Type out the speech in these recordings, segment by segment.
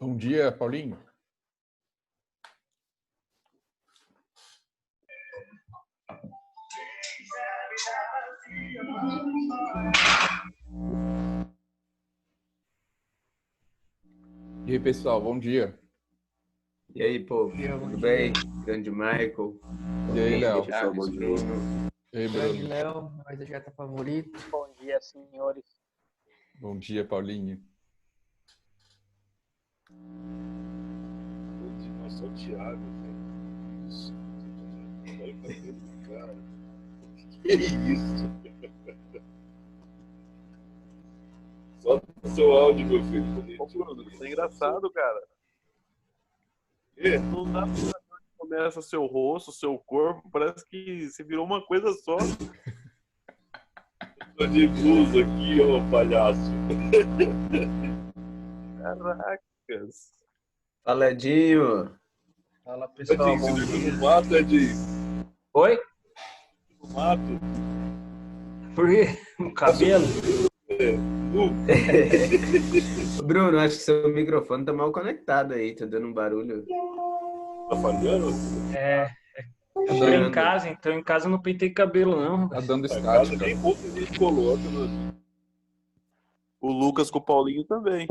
Bom dia, Paulinho. E aí, pessoal, bom dia. E aí, povo, tudo bem? Grande Michael. E aí, Léo? Chaves, Bruno. E aí, Grande Bruno? Léo, mais atleta favorito. Bom dia, senhores. Bom dia, Paulinho. Nossa, o Thiago, velho. Isso. Olha o cabelo do cara. Que isso? Só o seu áudio, meu filho. Ô, Bruno, isso é engraçado, cara. E? Não dá pra saber onde começa seu rosto, seu corpo. Parece que você virou uma coisa só. Tô de blusa aqui, ô palhaço. Caracas. Fala, Edinho. Fala, pessoal, Edinho, bom você dia. no mato, Edinho? Oi? No mato? Por quê? O cabelo? Nu. Bruno, acho que seu microfone tá mal conectado aí, tá dando um barulho. Tá falhando? Eu tô em casa, então em casa eu não pintei cabelo, não. Tá dando A casa estática. nem pouco a gente coloca. O Lucas com o Paulinho também.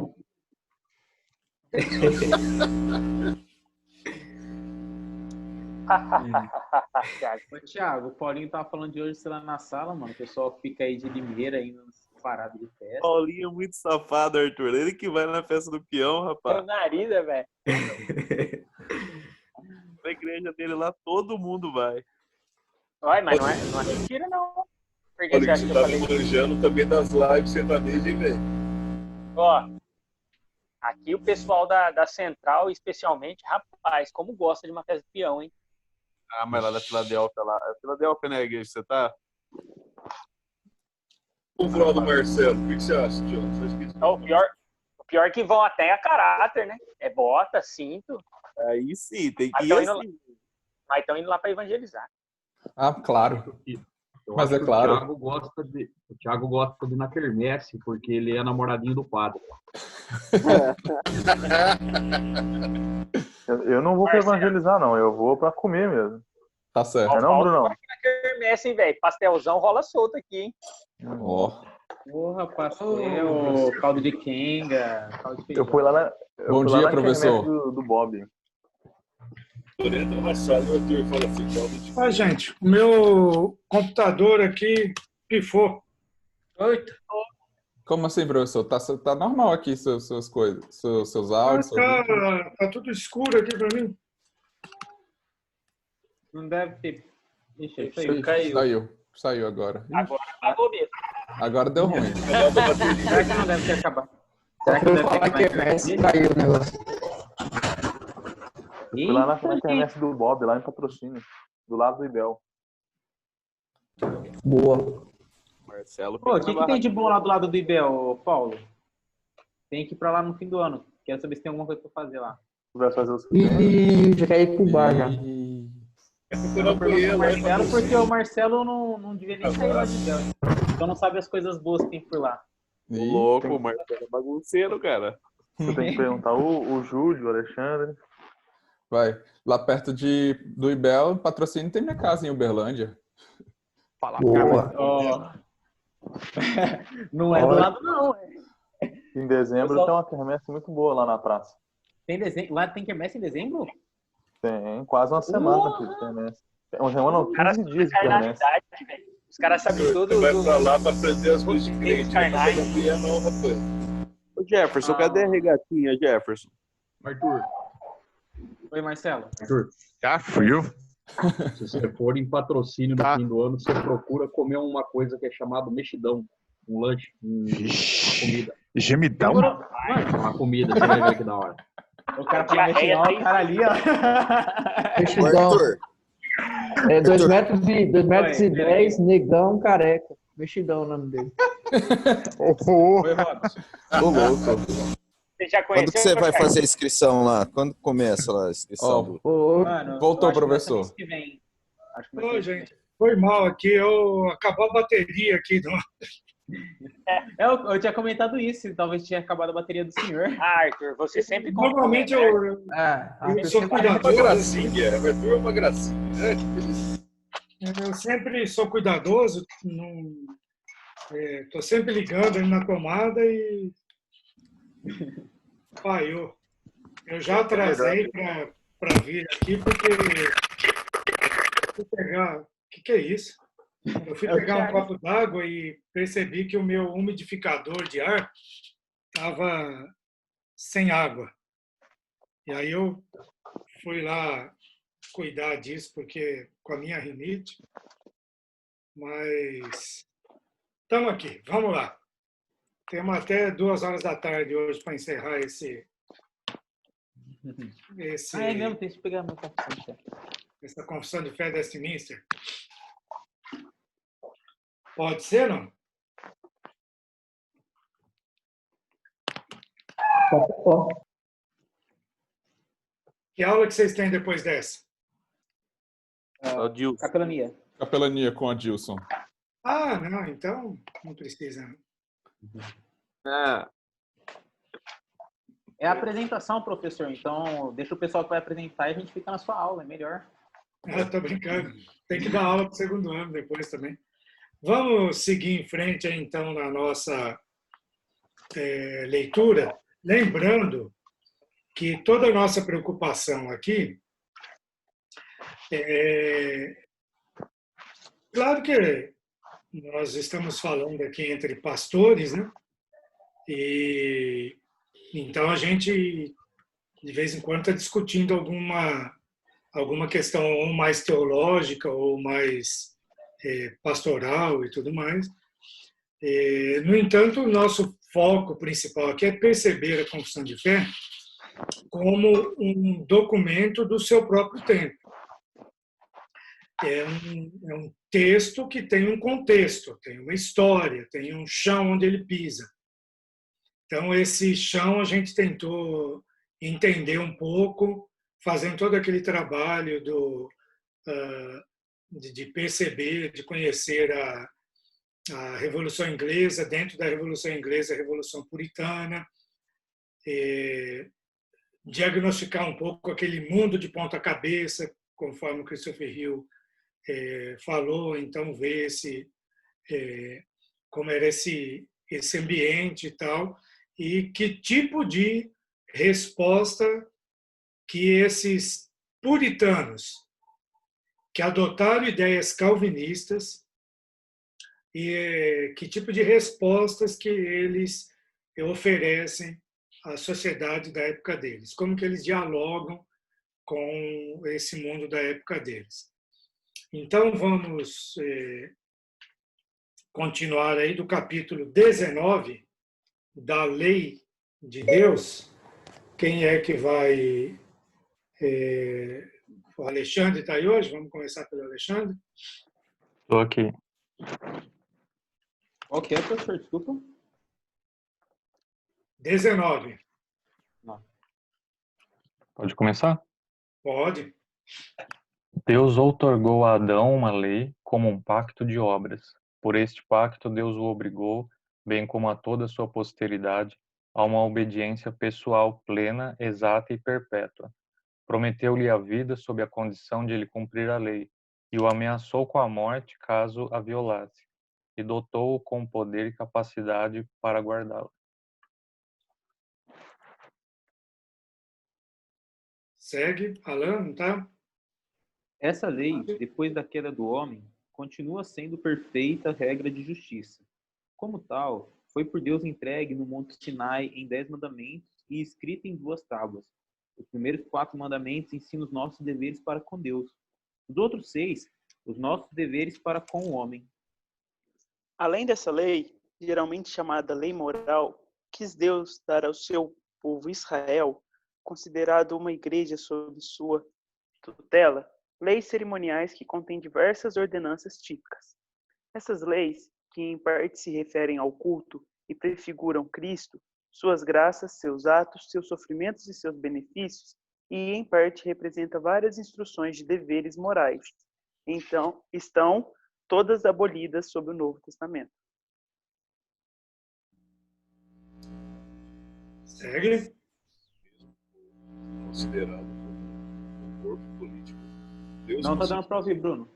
Ô, Thiago, o Paulinho tava falando de hoje, sei lá, na sala, mano. O pessoal fica aí de Limeira ainda parado de festa. Paulinho é muito safado, Arthur. Ele que vai na festa do peão, Meu rapaz. nariz, né, velho? Na igreja dele lá, todo mundo vai. Olha, mas não é mentira, não. Por que Olha você que acha você que eu tá falei me isso? manjando também das lives sertanejas, hein, velho? Ó, aqui o pessoal da Central, especialmente, rapaz, como gosta de uma festa de peão, hein? Ah, mas lá da Filadélfia, lá. É Filadélfia, né, a igreja que você tá? O Vral do Marcelo, o que você acha, John? Você acha que isso- Então, o pior é que vão até a caráter, né? É bota, cinto, Aí sim, tem que Mas ir tô indo assim. mas estão indo lá pra evangelizar. Ah, claro. Eu Mas acho é que claro. O Thiago gosta de ir na quermesse, porque ele é namoradinho do padre. Eu não vou pra evangelizar, não. Eu vou pra comer mesmo. Tá certo. É não, Brunão? Aqui na quermesse, hein, velho? Pastelzão rola solto aqui, hein? Ó. Porra, pastel, caldo de quenga, caldo de feijão. Eu fui lá na, Bom dia, quermesse professor. do Bob. Entra na sala e o Arthur fala assim, caldo de... Ah, gente, o meu computador aqui pifou. Oito. Como assim, professor? Tá normal aqui suas coisas, seus áudios. seu vídeo. Tá tudo escuro aqui pra mim. Não deve ter. Ixi, isso aí. Ih, Saiu agora. Ih, Agora acabou mesmo. agora deu ruim. Será que não deve ter acabado? Será que não deve ter acabado? Caiu o negócio. Fui lá na quermesse do Bob, lá em Patrocínio. Do lado do Ibel. Boa. Marcelo. Pô, o que tem de bom lá do lado do Ibel, Paulo? Tem que ir pra lá no fim do ano. Quero saber se tem alguma coisa pra fazer lá. Tu vai fazer os Ih, já quer ir pro bar já. Ih, Eu não conheço, O né? Marcelo, porque o Marcelo não devia nem sair lá de Ibel. Então não sabe as coisas boas que tem por lá. O ih. louco, o Marcelo é bagunceiro, cara. Você tem que perguntar o Júlio, o Alexandre. Vai. Lá perto do Ibel, patrocínio, tem minha casa em Uberlândia. Boa. Ó. Não é do Olha. lado, não. Em dezembro Pessoal- tem uma quermesse muito boa lá na praça. Tem dezembro? Lá tem quermesse em dezembro? Tem quase uma semana aqui de quermesse. Uma semana não, 15 dias de quermesse. Carnalidade, velho. Os caras sabem tudo. Você vai do- pra lá pra aprender as coisas de crente. Não Carnais. sabia não, rapaz. Ô, Jefferson, cadê a regatinha, Jefferson? Arthur, Oi, Marcelo. Tá frio. se você for em patrocínio no fim do ano, você procura comer uma coisa que é chamado mexidão. Um lanche, uma comida. Gemidão? Uma comida, você vai ver que da hora. O cara fala mexidão, o cara ali, ó. Mexidão. Arthur, É 2,10 m, negão, careca. Mexidão o nome dele. Oi, Robson. Ô, louco. Você já Quando que conheceu? você vai cara? fazer a inscrição lá? Quando começa lá a inscrição? Ó, Ô, Mano, Voltou, eu acho que vai ser professor. mês que vem. Acho que vai ser Ô, mês que gente, foi mal aqui. Acabou a bateria aqui Eu tinha comentado isso, talvez tinha acabado a bateria do senhor. Arthur, você sempre compra. Normalmente eu sou Uma cuidadoso. gracinha, vai vir uma gracinha. Né? Que feliz. Eu sempre sou cuidadoso, estou sempre ligando ali na tomada e falhou. Eu já atrasei para vir aqui porque fui pegar. O que é isso? Eu fui pegar um copo d'água e percebi que o meu umidificador de ar estava sem água. E aí eu fui lá cuidar disso, porque com a minha rinite. Mas estamos aqui, vamos lá. Temos até 2 horas da tarde hoje para encerrar É mesmo, tem que pegar meu confissão de fé. Essa confissão de fé de Westminster. Pode ser, não? Que aula que vocês têm depois dessa? Capelania. Capelania com a Dilson. Ah, não, então não precisa. É a apresentação, professor. Então, deixa o pessoal que vai apresentar e a gente fica na sua aula, é melhor. Estou brincando. Tem que dar aula para o segundo ano depois também. Vamos seguir em frente, então, na nossa leitura. Lembrando que toda a nossa preocupação aqui claro que nós estamos falando aqui entre pastores, né? E então a gente de vez em quando está discutindo alguma questão ou mais teológica ou mais pastoral e tudo mais. No entanto, o nosso foco principal aqui é perceber a confissão de fé como um documento do seu próprio tempo. É um texto que tem um contexto, tem uma história, tem um chão onde ele pisa. Então, esse chão a gente tentou entender um pouco, fazendo todo aquele trabalho de perceber, de conhecer a Revolução Inglesa, dentro da Revolução Inglesa, a Revolução Puritana, diagnosticar um pouco aquele mundo de ponta cabeça, conforme o Christopher Hill falou, então ver como era esse ambiente e tal, e que tipo de resposta que esses puritanos que adotaram ideias calvinistas e que tipo de respostas que eles oferecem à sociedade da época deles, como que eles dialogam com esse mundo da época deles. Então, vamos continuar aí do capítulo 19 da Lei de Deus. Quem é que vai... O Alexandre está aí hoje? Vamos começar pelo Alexandre. Estou aqui. Ok, professor, desculpa. 19. Pode começar? Pode. Deus outorgou a Adão uma lei como um pacto de obras. Por este pacto, Deus o obrigou, bem como a toda a sua posteridade, a uma obediência pessoal plena, exata e perpétua. Prometeu-lhe a vida sob a condição de ele cumprir a lei, e o ameaçou com a morte caso a violasse, e dotou-o com poder e capacidade para guardá-la. Segue, Alan, não tá? Essa lei, depois da queda do homem, continua sendo perfeita regra de justiça. Como tal, foi por Deus entregue no Monte Sinai em 10 mandamentos e escrita em 2 tábuas. Os primeiros 4 mandamentos ensinam os nossos deveres para com Deus. Os outros 6, os nossos deveres para com o homem. Além dessa lei, geralmente chamada lei moral, quis Deus dar ao seu povo Israel, considerado uma igreja sob sua tutela, leis cerimoniais que contêm diversas ordenanças típicas. Essas leis, que em parte se referem ao culto e prefiguram Cristo, suas graças, seus atos, seus sofrimentos e seus benefícios, e em parte representa várias instruções de deveres morais. Então, estão todas abolidas sob o Novo Testamento. Segue. Considerado como um corpo político. Deus Não tá dando pra ouvir, Bruno.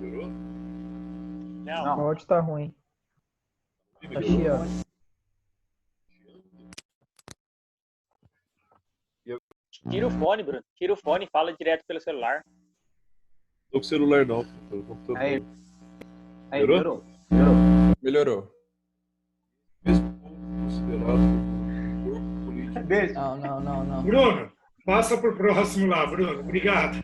Melhorou? O áudio tá ruim. Tá chiando. Tira o fone, Bruno. Tira o fone e fala direto pelo celular. Tô com o celular não, tô com o computador. Aí, Melhorou? Melhorou. Mesmo considerado um corpo político. Não. Bruno, passa pro próximo lá, Bruno. Obrigado.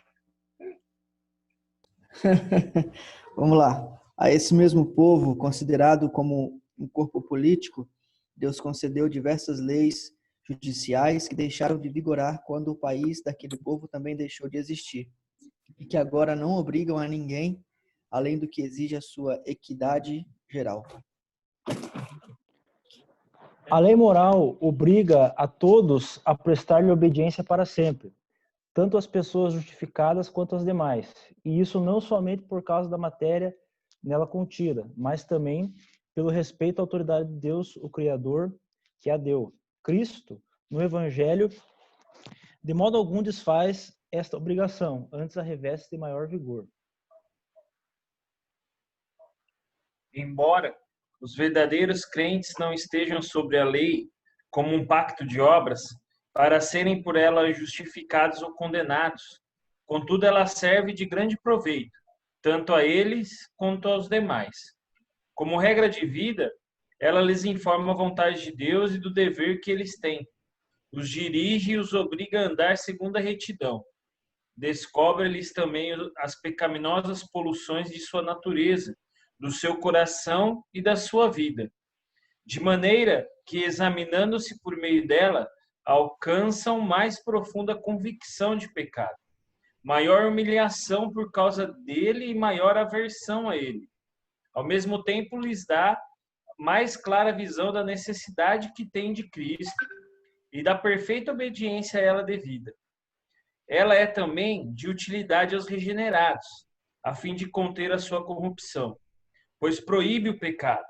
Vamos lá. A esse mesmo povo, considerado como um corpo político, Deus concedeu diversas leis judiciais que deixaram de vigorar quando o país daquele povo também deixou de existir, e que agora não obrigam a ninguém, além do que exige a sua equidade geral. A lei moral obriga a todos a prestar-lhe obediência para sempre, tanto as pessoas justificadas quanto as demais, e isso não somente por causa da matéria nela contida, mas também pelo respeito à autoridade de Deus, o Criador, que a deu. Cristo, no Evangelho, de modo algum desfaz esta obrigação, antes a reveste de maior vigor. Embora os verdadeiros crentes não estejam sobre a lei como um pacto de obras, para serem por ela justificados ou condenados, contudo ela serve de grande proveito, tanto a eles quanto aos demais. Como regra de vida, ela lhes informa a vontade de Deus e do dever que eles têm. Os dirige e os obriga a andar segundo a retidão. Descobre-lhes também as pecaminosas poluições de sua natureza, do seu coração e da sua vida, de maneira que, examinando-se por meio dela, alcançam mais profunda convicção de pecado, maior humilhação por causa dele e maior aversão a ele. Ao mesmo tempo, lhes dá mais clara visão da necessidade que tem de Cristo e da perfeita obediência a ela devida. Ela é também de utilidade aos regenerados, a fim de conter a sua corrupção, pois proíbe o pecado.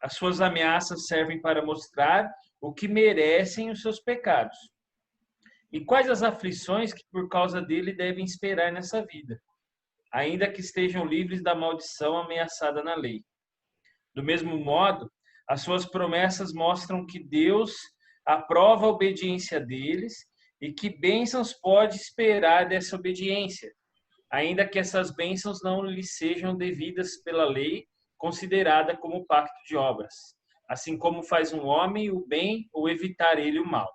As suas ameaças servem para mostrar o que merecem os seus pecados e quais as aflições que por causa dele devem esperar nessa vida, ainda que estejam livres da maldição ameaçada na lei. Do mesmo modo, as suas promessas mostram que Deus aprova a obediência deles e que bênçãos pode esperar dessa obediência, ainda que essas bênçãos não lhes sejam devidas pela lei, considerada como pacto de obras, assim como faz um homem o bem ou evitar ele o mal,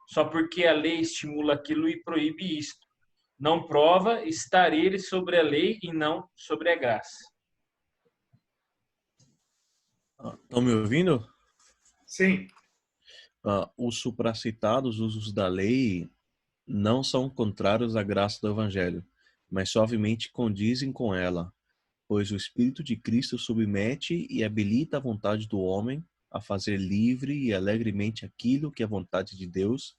só porque a lei estimula aquilo e proíbe isto. Não prova estar ele sobre a lei e não sobre a graça. Estão me ouvindo? Sim. Os supracitados usos da lei não são contrários à graça do Evangelho, mas suavemente condizem com ela, pois o Espírito de Cristo submete e habilita a vontade do homem a fazer livre e alegremente aquilo que a vontade de Deus,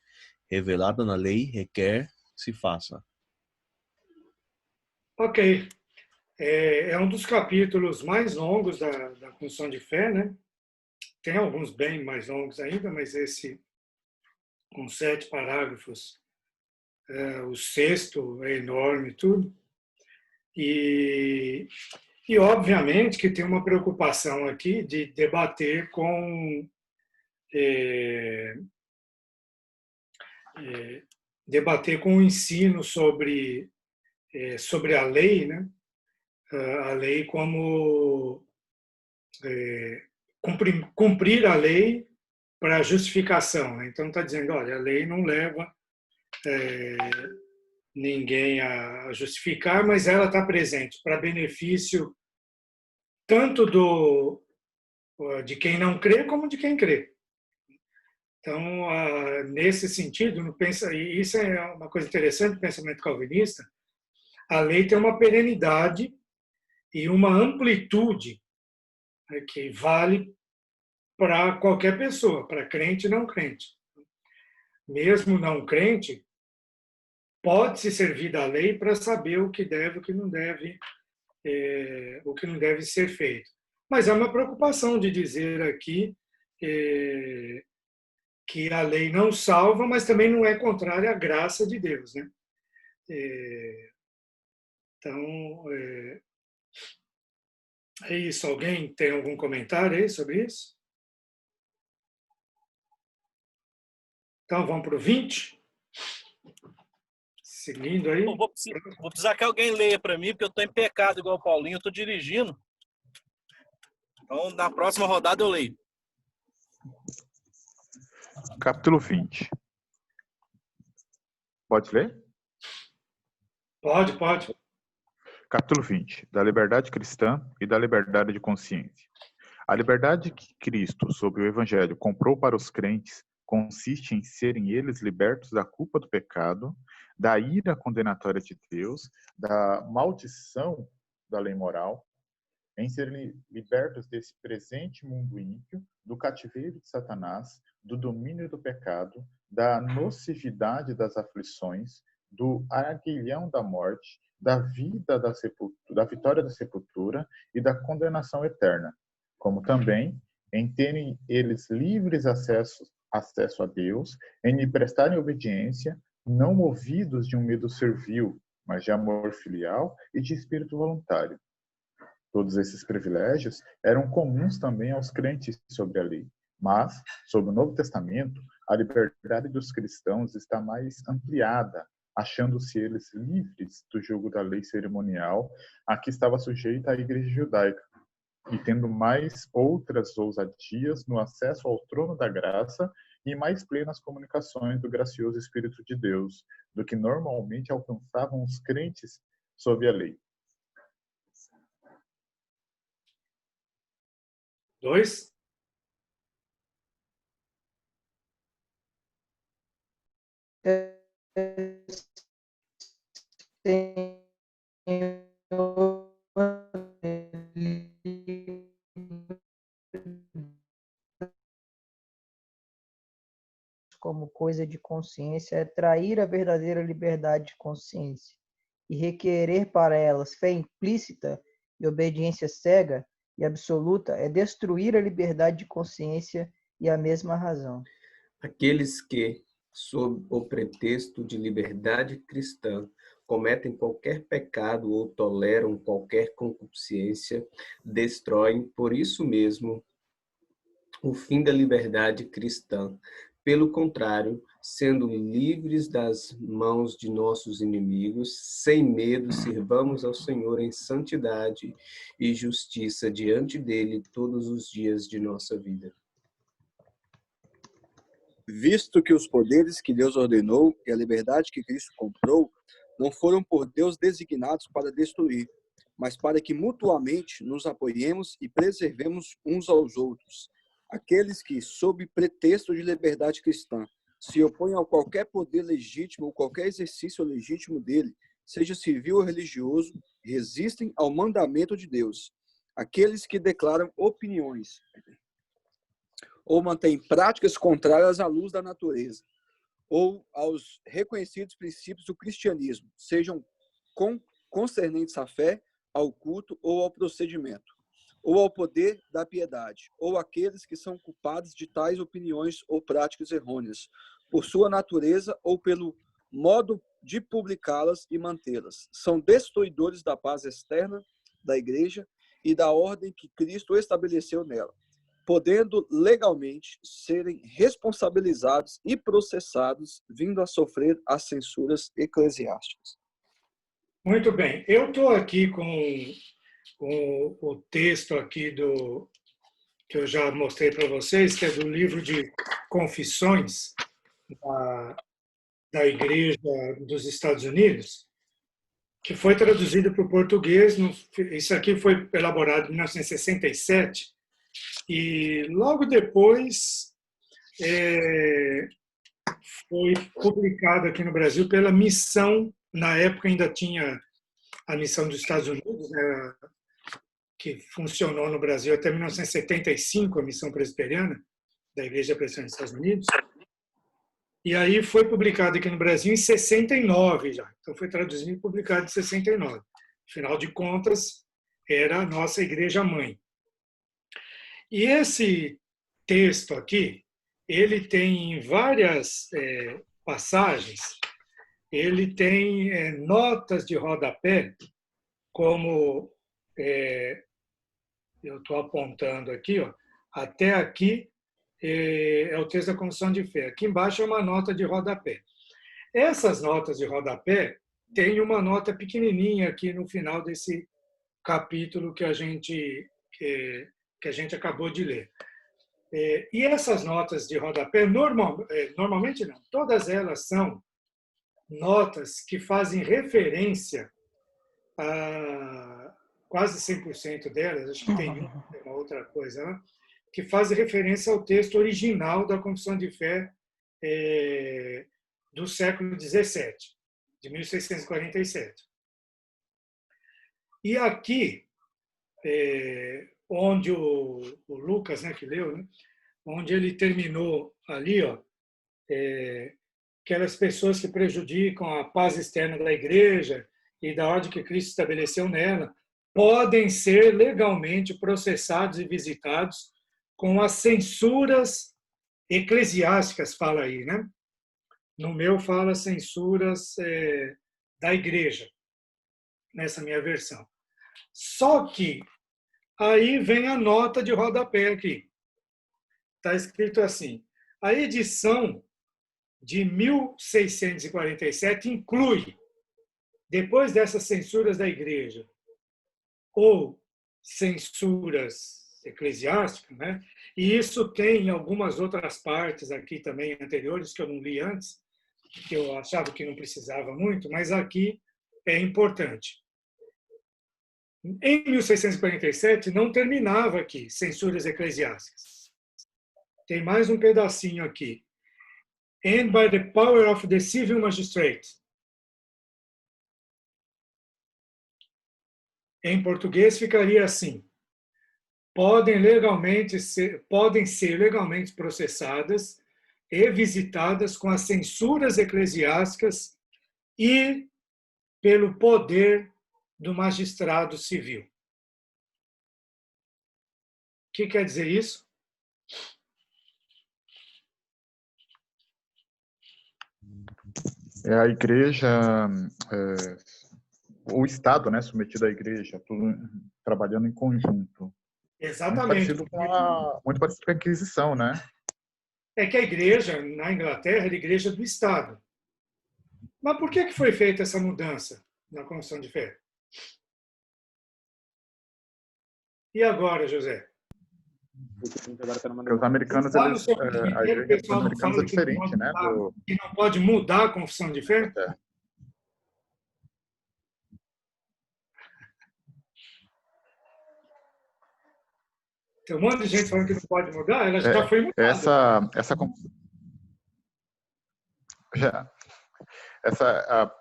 revelada na lei, requer se faça. Ok. É um dos capítulos mais longos da Confissão de Fé, né? Tem alguns bem mais longos ainda, mas esse, com 7 parágrafos, o 6º é enorme, tudo. E obviamente que tem uma preocupação aqui de debater com o ensino sobre a lei, né? A lei como cumprir a lei para justificação, né? Então está dizendo, olha, a lei não leva ninguém a justificar, mas ela está presente para benefício tanto de quem não crê como de quem crê. Então, nesse sentido, e isso é uma coisa interessante do pensamento calvinista, a lei tem uma perenidade e uma amplitude, né, que vale para qualquer pessoa, para crente e não crente. Mesmo não crente, pode se servir da lei para saber o que deve, o que não deve ser feito. Mas há uma preocupação de dizer aqui que a lei não salva, mas também não é contrária à graça de Deus, né? Então, é isso. Alguém tem algum comentário aí sobre isso? Então, vamos para o 20. Seguindo aí. Vou precisar que alguém leia para mim, porque eu estou em pecado igual o Paulinho, eu estou dirigindo. Então, na próxima rodada eu leio. Capítulo 20. Pode ler? Pode. Capítulo 20. Da liberdade cristã e da liberdade de consciência. A liberdade que Cristo, sob o Evangelho, comprou para os crentes consiste em serem eles libertos da culpa do pecado, da ira condenatória de Deus, da maldição da lei moral, em serem libertos desse presente mundo ímpio, do cativeiro de Satanás, do domínio do pecado, da nocividade das aflições, do aguilhão da morte, da vida da vitória da sepultura e da condenação eterna, como também em terem eles livres acesso a Deus, em lhe prestarem obediência, não movidos de um medo servil, mas de amor filial e de espírito voluntário. Todos esses privilégios eram comuns também aos crentes sobre a lei, mas, sob o Novo Testamento, a liberdade dos cristãos está mais ampliada, achando-se eles livres do jugo da lei cerimonial a que estava sujeita a igreja judaica, e tendo mais outras ousadias no acesso ao trono da graça e mais plenas comunicações do gracioso Espírito de Deus, do que normalmente alcançavam os crentes sob a lei. 2. Como coisa de consciência é trair a verdadeira liberdade de consciência e requerer para elas fé implícita e obediência cega e absoluta é destruir a liberdade de consciência e a mesma razão. Aqueles que, sob o pretexto de liberdade cristã, cometem qualquer pecado ou toleram qualquer concupiscência, destroem, por isso mesmo, o fim da liberdade cristã. Pelo contrário, sendo livres das mãos de nossos inimigos, sem medo, sirvamos ao Senhor em santidade e justiça diante dele todos os dias de nossa vida. Visto que os poderes que Deus ordenou e a liberdade que Cristo comprou não foram por Deus designados para destruir, mas para que mutuamente nos apoiemos e preservemos uns aos outros. Aqueles que, sob pretexto de liberdade cristã, se opõem a qualquer poder legítimo ou qualquer exercício legítimo dele, seja civil ou religioso, resistem ao mandamento de Deus. Aqueles que declaram opiniões ou mantêm práticas contrárias à luz da natureza, ou aos reconhecidos princípios do cristianismo, sejam concernentes à fé, ao culto ou ao procedimento, ou ao poder da piedade, ou aqueles que são culpados de tais opiniões ou práticas errôneas, por sua natureza ou pelo modo de publicá-las e mantê-las. São destruidores da paz externa da igreja e da ordem que Cristo estabeleceu nela, podendo legalmente serem responsabilizados e processados, vindo a sofrer as censuras eclesiásticas. Muito bem. Eu estou aqui com o texto aqui que eu já mostrei para vocês, que é do livro de Confissões da Igreja dos Estados Unidos, que foi traduzido para o português. Isso aqui foi elaborado em 1967, e logo depois foi publicado aqui no Brasil pela Missão. Na época ainda tinha a Missão dos Estados Unidos, né, que funcionou no Brasil até 1975, a Missão Presbiteriana da Igreja Presbiteriana dos Estados Unidos. E aí foi publicado aqui no Brasil em 69 já. Então foi traduzido e publicado em 69. Afinal de contas, era a nossa igreja mãe. E esse texto aqui, ele tem várias passagens, ele tem notas de rodapé, como eu estou apontando aqui, ó, até aqui é o texto da Confissão de Fé. Aqui embaixo é uma nota de rodapé. Essas notas de rodapé tem uma nota pequenininha aqui no final desse capítulo que a gente acabou de ler. E essas notas de rodapé, normalmente não, todas elas são notas que fazem referência a quase 100% delas, acho que tem uma outra coisa, né? Que fazem referência ao texto original da Confissão de Fé do século XVII, de 1647. E aqui, onde o Lucas, né, que leu, né, onde ele terminou ali, ó, aquelas pessoas que prejudicam a paz externa da igreja e da ordem que Cristo estabeleceu nela, podem ser legalmente processados e visitados com as censuras eclesiásticas, fala aí, né? No meu fala censuras da igreja, nessa minha versão. Só que aí vem a nota de rodapé aqui. Está escrito assim: a edição de 1647 inclui, depois dessas censuras da igreja, ou censuras eclesiásticas, né? E isso tem em algumas outras partes aqui também anteriores, que eu não li antes, que eu achava que não precisava muito, mas aqui é importante. Em 1647 não terminava aqui censuras eclesiásticas. Tem mais um pedacinho aqui. And by the power of the civil magistrate. Em português ficaria assim: podem ser legalmente processadas e visitadas com as censuras eclesiásticas e pelo poder do magistrado civil. O que quer dizer isso? A igreja, o Estado, né, submetido à igreja, tudo trabalhando em conjunto. Exatamente. Muito parecido com a Inquisição, né? É que a igreja, na Inglaterra, era a igreja do Estado. Mas por que foi feita essa mudança na Confissão de Fé? E agora, José? Porque os americanos, a igreja dos americanos é diferente, né? Que não pode mudar a Confissão de Fé? Tem um monte de gente falando que não pode mudar, ela já foi mudada.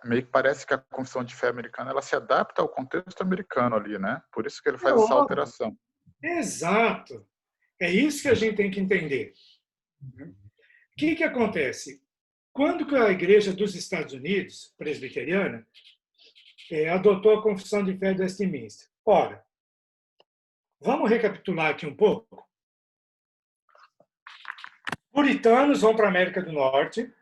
Meio que parece que a Confissão de Fé americana ela se adapta ao contexto americano ali, né? Por isso que ele faz essa alteração. Exato. É isso que a gente tem que entender. O que acontece? Quando que a Igreja dos Estados Unidos, presbiteriana, adotou a Confissão de Fé de Westminster? Ora, vamos recapitular aqui um pouco. Puritanos vão para a América do Norte.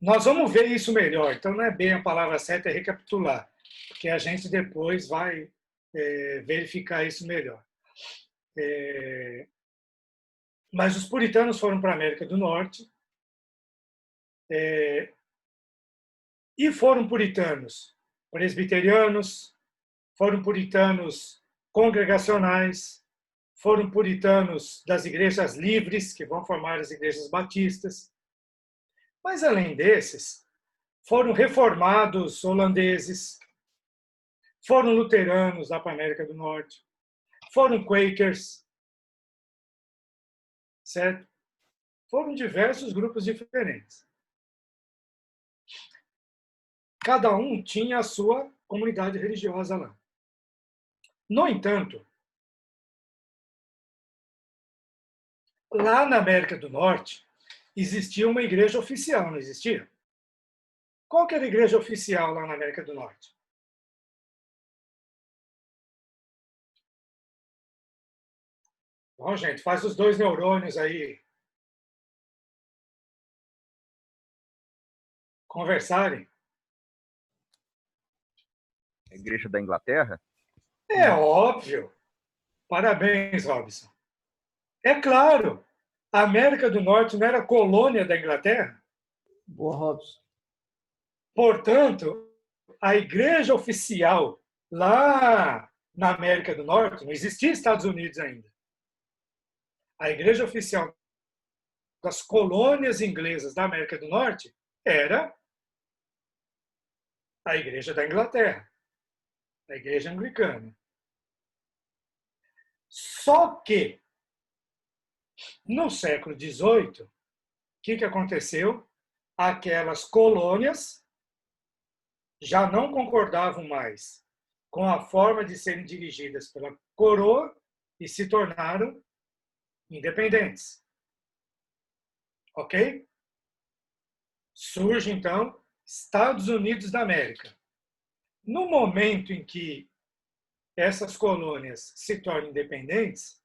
Nós vamos ver isso melhor. Então, não é bem a palavra certa, é recapitular, porque a gente depois vai verificar isso melhor. Mas os puritanos foram para a América do Norte e foram puritanos presbiterianos, foram puritanos congregacionais, foram puritanos das igrejas livres, que vão formar as igrejas batistas. Mas, além desses, foram reformados holandeses, foram luteranos lá para a América do Norte, foram Quakers, certo? Foram diversos grupos diferentes. Cada um tinha a sua comunidade religiosa lá. No entanto, lá na América do Norte, existia uma igreja oficial, não existia? Qual que era a igreja oficial lá na América do Norte? Bom, gente, faz os dois neurônios aí conversarem. A Igreja da Inglaterra? É óbvio. Parabéns, Robson. É claro. A América do Norte não era colônia da Inglaterra? Boa, Robson. Portanto, a igreja oficial lá na América do Norte, não existia Estados Unidos ainda. A igreja oficial das colônias inglesas da América do Norte era a igreja da Inglaterra, a igreja anglicana. Só que, no século XVIII, o que aconteceu? Aquelas colônias já não concordavam mais com a forma de serem dirigidas pela coroa e se tornaram independentes. Ok? Surge, então, Estados Unidos da América. No momento em que essas colônias se tornam independentes,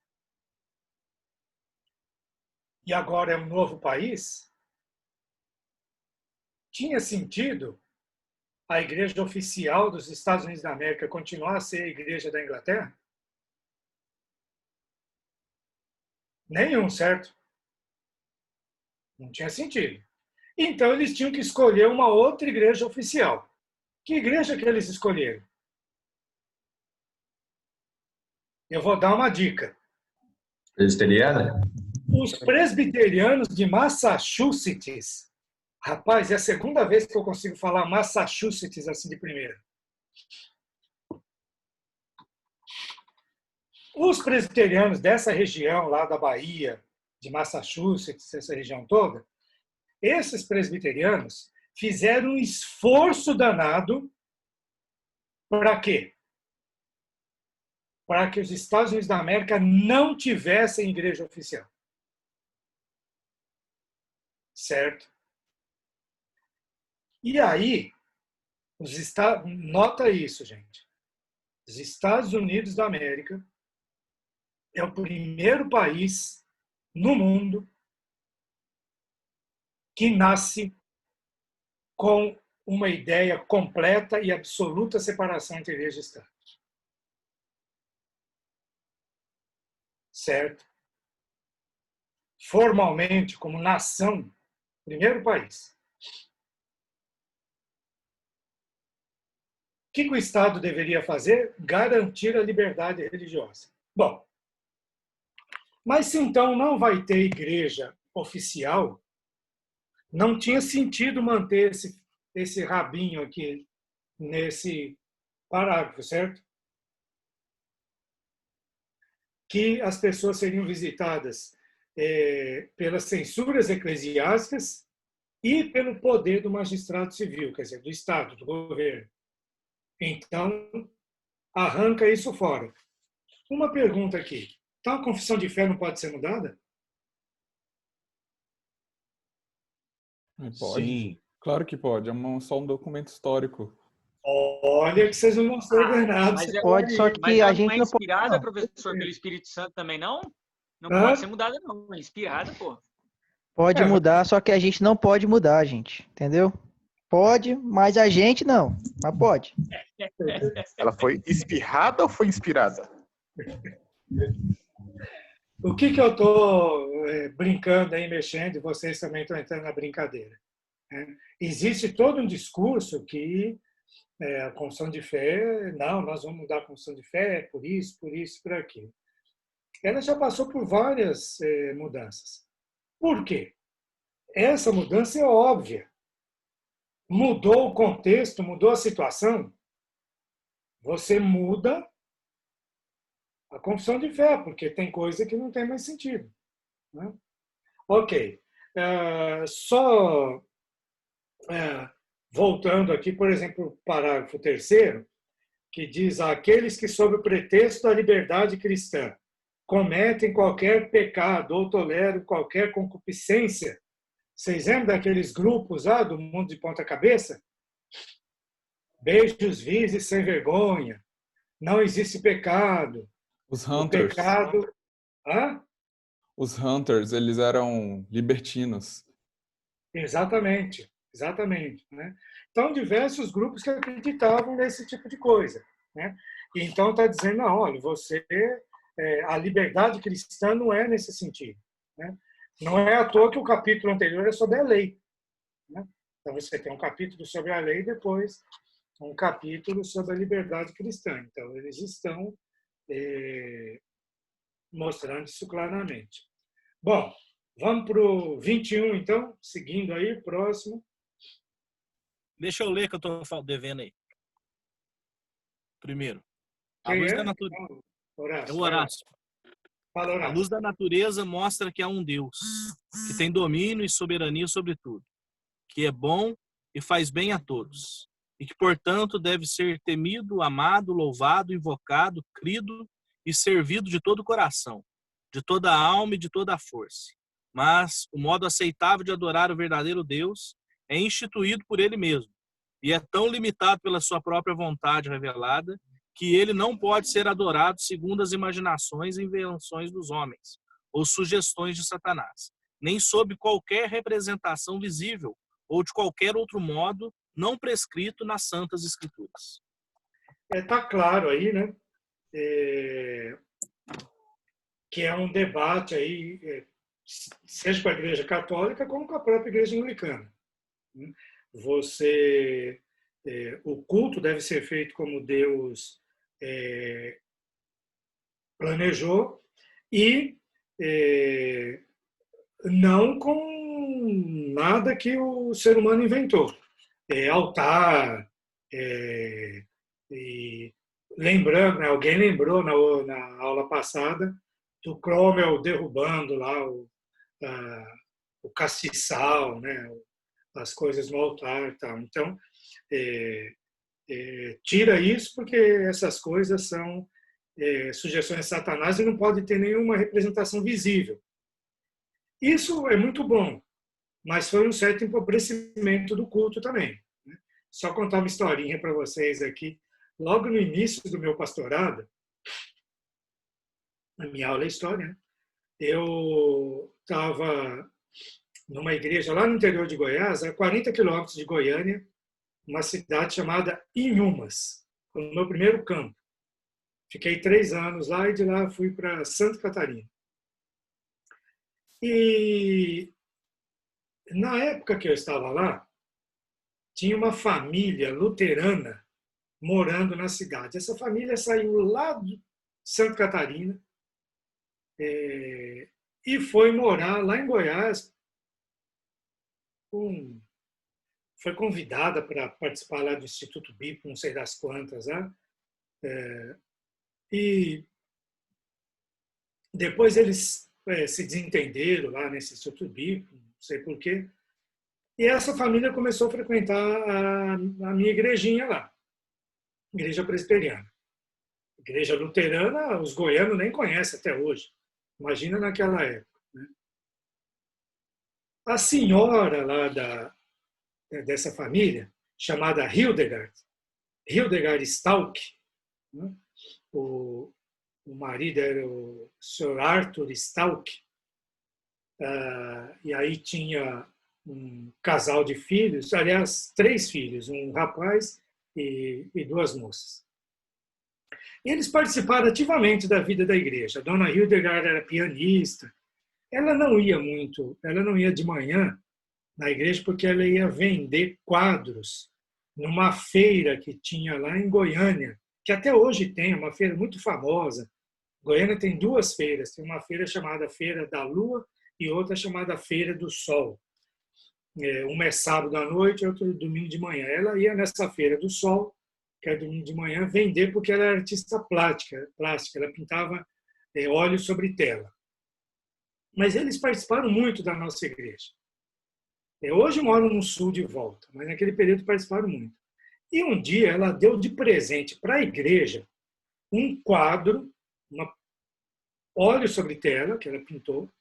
e agora é um novo país, tinha sentido a igreja oficial dos Estados Unidos da América continuar a ser a igreja da Inglaterra? Nenhum, certo? Não tinha sentido. Então, eles tinham que escolher uma outra igreja oficial. Que igreja que eles escolheram? Eu vou dar uma dica. Presbiteriana? Os presbiterianos de Massachusetts. Rapaz, é a segunda vez que eu consigo falar Massachusetts assim de primeira. Os presbiterianos dessa região lá da Bahia, de Massachusetts, essa região toda, esses presbiterianos fizeram um esforço danado para quê? Para que os Estados Unidos da América não tivessem igreja oficial. Certo? E aí, nota isso, gente. Os Estados Unidos da América é o primeiro país no mundo que nasce com uma ideia completa e absoluta separação entre igreja e Estado. Certo? Formalmente, como nação, primeiro país. O que o Estado deveria fazer? Garantir a liberdade religiosa. Bom, mas se então não vai ter igreja oficial, não tinha sentido manter esse rabinho aqui nesse parágrafo, certo? Que as pessoas seriam visitadas pelas censuras eclesiásticas e pelo poder do magistrado civil, quer dizer, do Estado, do governo. Então, arranca isso fora. Uma pergunta aqui. Então, a confissão de fé não pode ser mudada? Pode. Sim. Claro que pode. É só um documento histórico. Olha que vocês não vão ser enganados. Mas pode, só que a gente não é não pode. inspirada, Não. professor, pelo Espírito Santo também, não? Não Hã? pode ser mudada, não. É inspirada, pô. Pode mudar, só que a gente não pode mudar, gente. Entendeu? Pode, mas a gente não. Mas pode. Ela foi espirrada ou foi inspirada? O que eu estou brincando aí, mexendo, e vocês também estão entrando na brincadeira. Né? Existe todo um discurso que a confissão de fé, não, nós vamos mudar a confissão de fé, por isso, por aquilo. Ela já passou por várias mudanças. Por quê? Essa mudança é óbvia. Mudou o contexto, mudou a situação, você muda a confissão de fé, porque tem coisa que não tem mais sentido. Né? Ok. Voltando aqui, por exemplo, o parágrafo 3º, que diz: aqueles que, sob o pretexto da liberdade cristã, cometem qualquer pecado ou toleram qualquer concupiscência. Vocês lembram daqueles grupos do mundo de ponta cabeça? Beijos vis e sem vergonha. Não existe pecado. Os O hunters. pecado, Hã? Os Hunters, eles eram libertinos. Exatamente, exatamente. Né? Então, diversos grupos que acreditavam nesse tipo de coisa. Né? E então está dizendo, não, olha, a liberdade cristã não é nesse sentido. Né? Não é à toa que o capítulo anterior é sobre a lei. Né? Então você tem um capítulo sobre a lei e depois um capítulo sobre a liberdade cristã. Então eles estão mostrando isso claramente. Bom, vamos para o 21, então, seguindo aí, próximo. Deixa eu ler que eu estou devendo aí. Primeiro. A Quem luz é? da natureza. Horácio. É o Horácio. Fala, Horácio. A luz da natureza mostra que há um Deus, que tem domínio e soberania sobre tudo, que é bom e faz bem a todos, e que, portanto, deve ser temido, amado, louvado, invocado, crido e servido de todo o coração, de toda a alma e de toda a força. Mas o modo aceitável de adorar o verdadeiro Deus é instituído por ele mesmo, e é tão limitado pela sua própria vontade revelada que ele não pode ser adorado segundo as imaginações e invenções dos homens, ou sugestões de Satanás, nem sob qualquer representação visível, ou de qualquer outro modo não prescrito nas Santas Escrituras. Está claro aí, né? Que é um debate aí, seja com a Igreja Católica como com a própria Igreja Anglicana. O culto deve ser feito como Deus planejou e não com nada que o ser humano inventou. Altar, e lembrando, né, alguém lembrou na aula passada do Cromwell derrubando lá o castiçal, né, as coisas no altar e tal. Então, tira isso porque essas coisas são sugestões de Satanás e não pode ter nenhuma representação visível. Isso é muito bom, mas foi um certo empobrecimento do culto também. Né? Só contar uma historinha para vocês aqui. Logo no início do meu pastorado, na minha aula de história, né? Eu estava numa igreja lá no interior de Goiás, a 40 quilômetros de Goiânia, uma cidade chamada Inhumas, o meu primeiro campo. Fiquei 3 anos lá e de lá fui para Santa Catarina. E na época que eu estava lá, tinha uma família luterana morando na cidade. Essa família saiu lá de Santa Catarina e foi morar lá em Goiás. Foi convidada para participar lá do Instituto Bíblico, não sei das quantas, né? E depois eles se desentenderam lá nesse Instituto Bíblico, não sei porquê. E essa família começou a frequentar a minha igrejinha lá, igreja presbiteriana. Igreja luterana, os goianos nem conhecem até hoje. Imagina naquela época. Né? A senhora lá dessa família, chamada Hildegard Stalk, né? O marido era o Sr. Arthur Stalk, e aí tinha um casal de filhos, aliás, 3 filhos, um rapaz e 2 moças. E eles participaram ativamente da vida da igreja. A dona Hildegard era pianista. Ela não ia de manhã na igreja porque ela ia vender quadros numa feira que tinha lá em Goiânia, que até hoje tem, uma feira muito famosa. Goiânia tem 2 feiras, tem uma feira chamada Feira da Lua e outra chamada Feira do Sol. Uma é sábado à noite, outra domingo de manhã. Ela ia nessa Feira do Sol, que é domingo de manhã, vender porque ela era artista plástica. Ela pintava óleo sobre tela. Mas eles participaram muito da nossa igreja. Hoje moram no sul de volta, mas naquele período participaram muito. E um dia ela deu de presente para a igreja um quadro, óleo sobre tela, que ela pintou,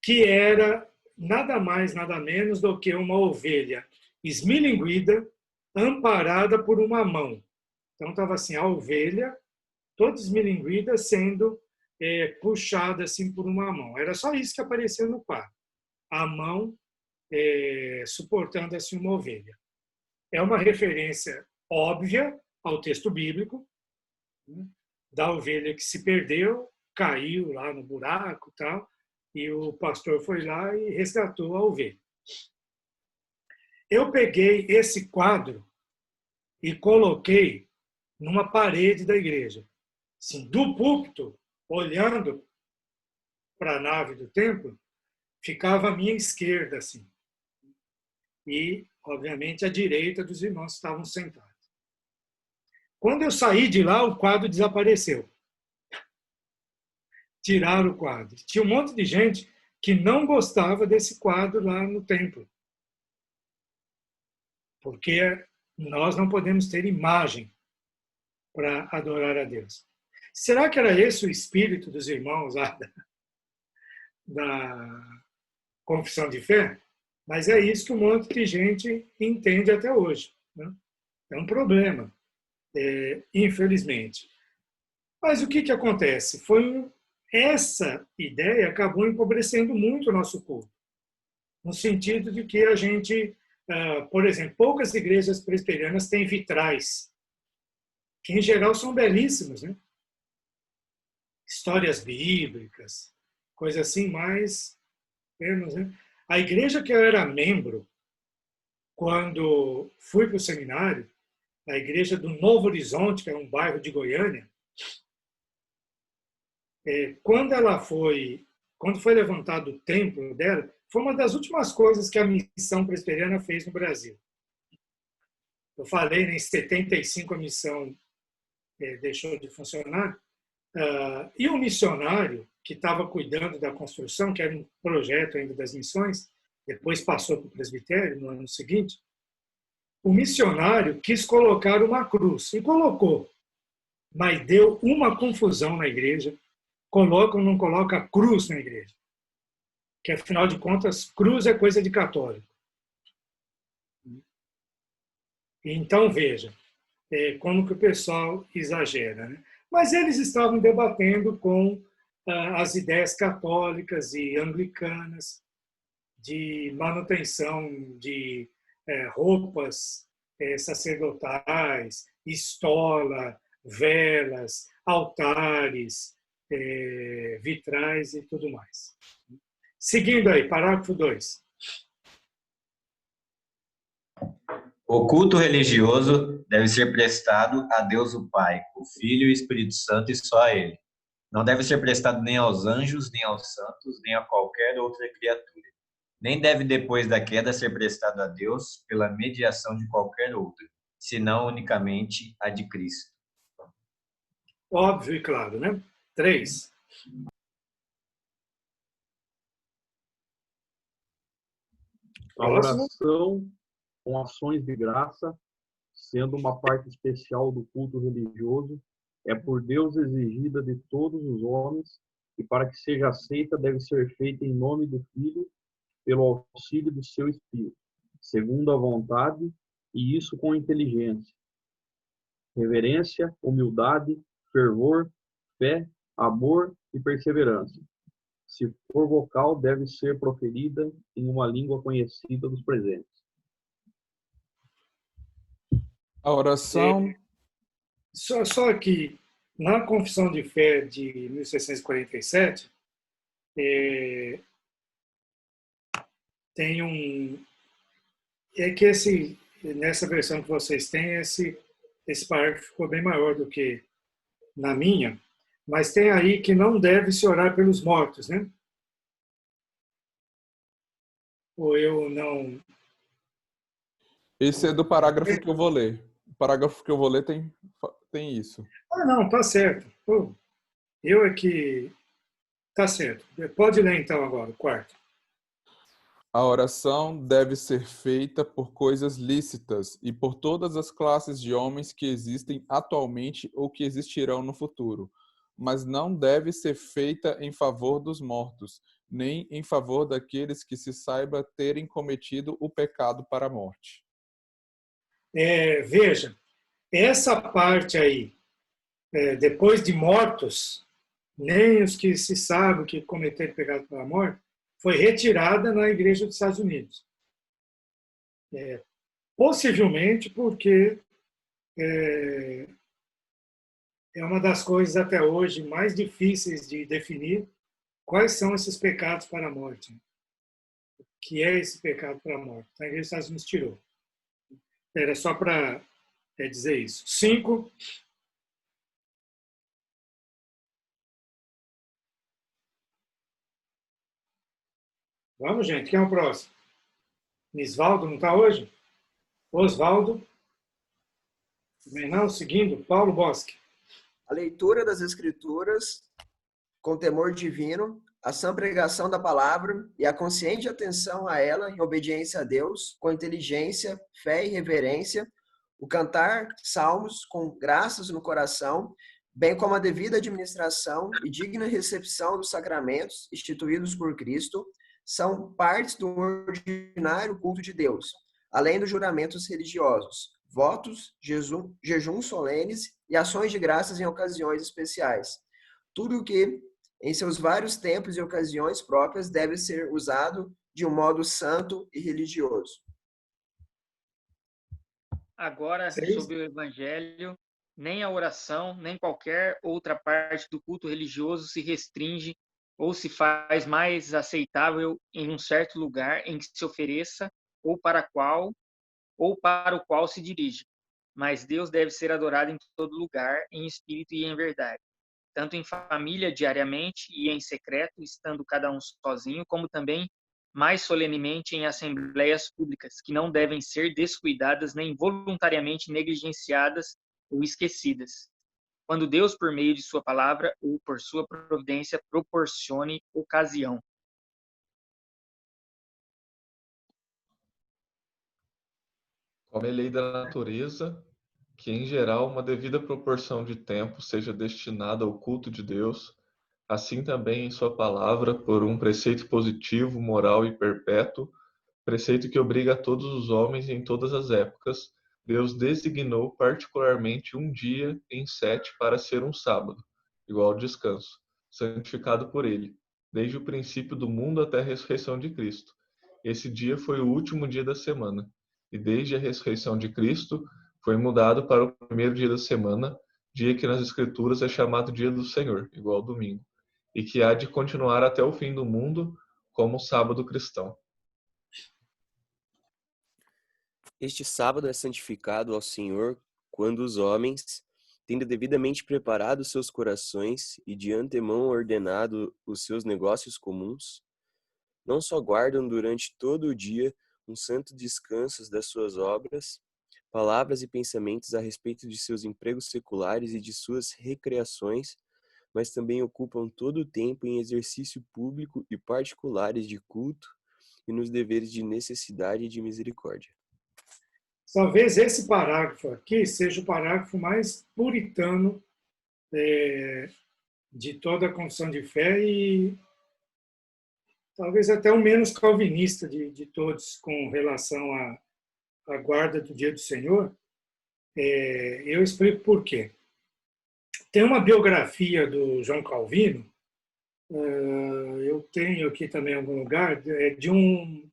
que era nada mais, nada menos do que uma ovelha esmilinguida, amparada por uma mão. Então estava assim, a ovelha, toda esmilinguida, sendo puxada assim por uma mão. Era só isso que apareceu no quadro. A mão suportando assim uma ovelha. É uma referência óbvia ao texto bíblico, né, da ovelha que se perdeu, caiu lá no buraco, tal, e o pastor foi lá e resgatou a ovelha. Eu peguei esse quadro e coloquei numa parede da igreja. Assim, do púlpito, olhando para a nave do templo, ficava à minha esquerda, assim. E, obviamente, à direita dos irmãos que estavam sentados. Quando eu saí de lá, o quadro desapareceu. Tiraram o quadro. Tinha um monte de gente que não gostava desse quadro lá no templo. Porque nós não podemos ter imagem para adorar a Deus. Será que era esse o espírito dos irmãos lá da confissão de fé? Mas é isso que um monte de gente entende até hoje, né? É um problema, infelizmente. Mas o que acontece? Essa ideia acabou empobrecendo muito o nosso culto, no sentido de que a gente, por exemplo, poucas igrejas presbiterianas têm vitrais, que em geral são belíssimos, né? Histórias bíblicas, coisas assim mais menos, né? A igreja que eu era membro, quando fui para o seminário, a igreja do Novo Horizonte, que é um bairro de Goiânia, quando foi levantado o templo dela, foi uma das últimas coisas que a missão presbiteriana fez no Brasil. Eu falei, em 75 a missão deixou de funcionar, e o missionário que estava cuidando da construção, que era um projeto ainda das missões, depois passou para o presbitério no ano seguinte, o missionário quis colocar uma cruz, e colocou, mas deu uma confusão na igreja, coloca ou não coloca cruz na igreja, que afinal de contas, cruz é coisa de católico. Então, veja, como que o pessoal exagera, né? Mas eles estavam debatendo com as ideias católicas e anglicanas de manutenção de roupas sacerdotais, estola, velas, altares, vitrais e tudo mais. Seguindo aí, parágrafo 2. O culto religioso deve ser prestado a Deus o Pai, o Filho e o Espírito Santo e só a Ele. Não deve ser prestado nem aos anjos, nem aos santos, nem a qualquer outra criatura. Nem deve, depois da queda, ser prestado a Deus pela mediação de qualquer outra, senão unicamente a de Cristo. Óbvio e claro, né? 3. A oração com ações de graça, sendo uma parte especial do culto religioso, é por Deus exigida de todos os homens e para que seja aceita deve ser feita em nome do Filho, pelo auxílio do seu Espírito, segundo a vontade, e isso com inteligência, reverência, humildade, fervor, fé, amor e perseverança. Se for vocal, deve ser proferida em uma língua conhecida dos presentes. A oração... Só que, na Confissão de Fé de 1647, tem um... É que nessa versão que vocês têm, esse parágrafo ficou bem maior do que na minha, mas tem aí que não deve se orar pelos mortos, né? Ou eu não... Esse é do parágrafo que eu vou ler. O parágrafo que eu vou ler tem isso. Ah, não, tá certo. Pô, eu é que... Tá certo. Pode ler então agora, o quarto. A oração deve ser feita por coisas lícitas e por todas as classes de homens que existem atualmente ou que existirão no futuro, mas não deve ser feita em favor dos mortos, nem em favor daqueles que se saiba terem cometido o pecado para a morte. Veja, essa parte aí, depois de mortos, nem os que se sabe que cometeram pecado pela morte, foi retirada na Igreja dos Estados Unidos. Possivelmente porque é uma das coisas até hoje mais difíceis de definir quais são esses pecados para a morte. O que é esse pecado para a morte? A Igreja dos Estados Unidos tirou. Era só para dizer isso. 5. Vamos, gente. Quem é o próximo? Nisvaldo não está hoje? Osvaldo? Também não. Seguindo, Paulo Bosque. A leitura das Escrituras com temor divino, a sã pregação da palavra e a consciente atenção a ela em obediência a Deus, com inteligência, fé e reverência, o cantar salmos com graças no coração, bem como a devida administração e digna recepção dos sacramentos instituídos por Cristo, são partes do ordinário culto de Deus, além dos juramentos religiosos, votos, jejuns solenes e ações de graças em ocasiões especiais. Tudo o que, em seus vários tempos e ocasiões próprias, deve ser usado de um modo santo e religioso. Agora, sobre o Evangelho, nem a oração, nem qualquer outra parte do culto religioso se restringe ou se faz mais aceitável em um certo lugar em que se ofereça ou para o qual se dirige. Mas Deus deve ser adorado em todo lugar, em espírito e em verdade, tanto em família diariamente e em secreto, estando cada um sozinho, como também mais solenemente em assembleias públicas, que não devem ser descuidadas nem voluntariamente negligenciadas ou esquecidas. Quando Deus, por meio de sua palavra ou por sua providência, proporcione ocasião. Como é lei da natureza, que em geral uma devida proporção de tempo seja destinada ao culto de Deus, assim também em sua palavra, por um preceito positivo, moral e perpétuo, preceito que obriga a todos os homens em todas as épocas, Deus designou particularmente um dia em 7 para ser um sábado, igual ao descanso, santificado por ele, desde o princípio do mundo até a ressurreição de Cristo. Esse dia foi o último dia da semana, e desde a ressurreição de Cristo foi mudado para o primeiro dia da semana, dia que nas Escrituras é chamado dia do Senhor, igual ao domingo, e que há de continuar até o fim do mundo como o sábado cristão. Este sábado é santificado ao Senhor quando os homens, tendo devidamente preparado seus corações e de antemão ordenado os seus negócios comuns, não só guardam durante todo o dia um santo descanso das suas obras, palavras e pensamentos a respeito de seus empregos seculares e de suas recreações, mas também ocupam todo o tempo em exercício público e particulares de culto e nos deveres de necessidade e de misericórdia. Talvez esse parágrafo aqui seja o parágrafo mais puritano de toda a confissão de fé e talvez até o menos calvinista de todos com relação à guarda do dia do Senhor. Eu explico por quê. Tem uma biografia do João Calvino, eu tenho aqui também em algum lugar, de um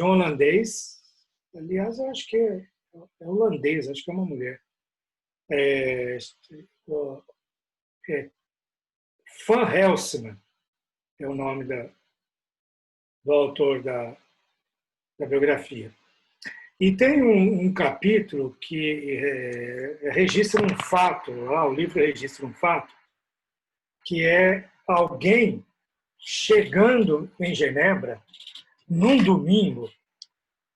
holandês. Aliás, eu acho que é holandês, acho que é uma mulher. Van Helsman é o nome do autor da biografia. E tem um capítulo que registra um fato, o livro registra um fato, que é alguém chegando em Genebra num domingo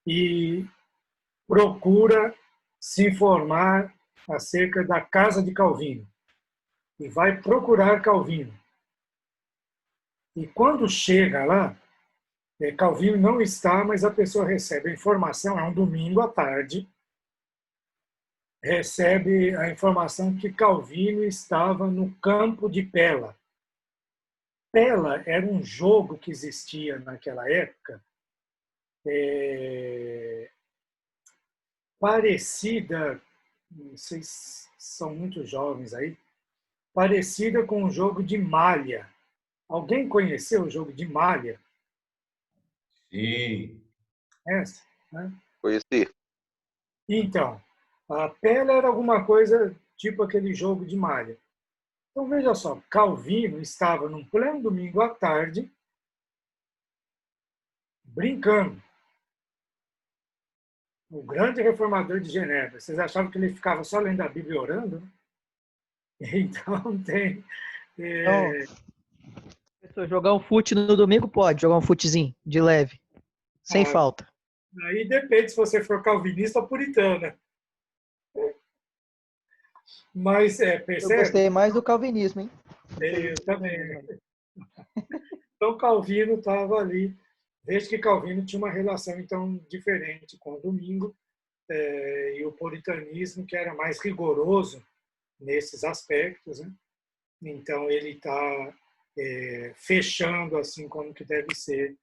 e procura se informar acerca da casa de Calvino. E vai procurar Calvino. E quando chega lá, Calvino não está, mas a pessoa recebe a informação, é um domingo à tarde, recebe a informação que Calvino estava no campo de Pella. Pella era um jogo que existia naquela época, parecida, não sei se são muito jovens aí, parecida com o jogo de malha. Alguém conheceu o jogo de malha? Sim. Essa, né? Conheci. Então, a pele era alguma coisa tipo aquele jogo de malha. Então, veja só, Calvino estava num pleno domingo à tarde, brincando. O grande reformador de Genebra. Vocês achavam que ele ficava só lendo a Bíblia e orando? Né? Então, tem... Professor, jogar um fute no domingo pode, jogar um futezinho, de leve, sem falta. Aí depende se você for calvinista ou puritana. Mas, percebe? Eu gostei mais do calvinismo, hein? Eu também. Então, Calvino estava ali. Veja que Calvino tinha uma relação, então, diferente com o domingo e o puritanismo, que era mais rigoroso nesses aspectos. Né? Então, ele está fechando assim como que deve ser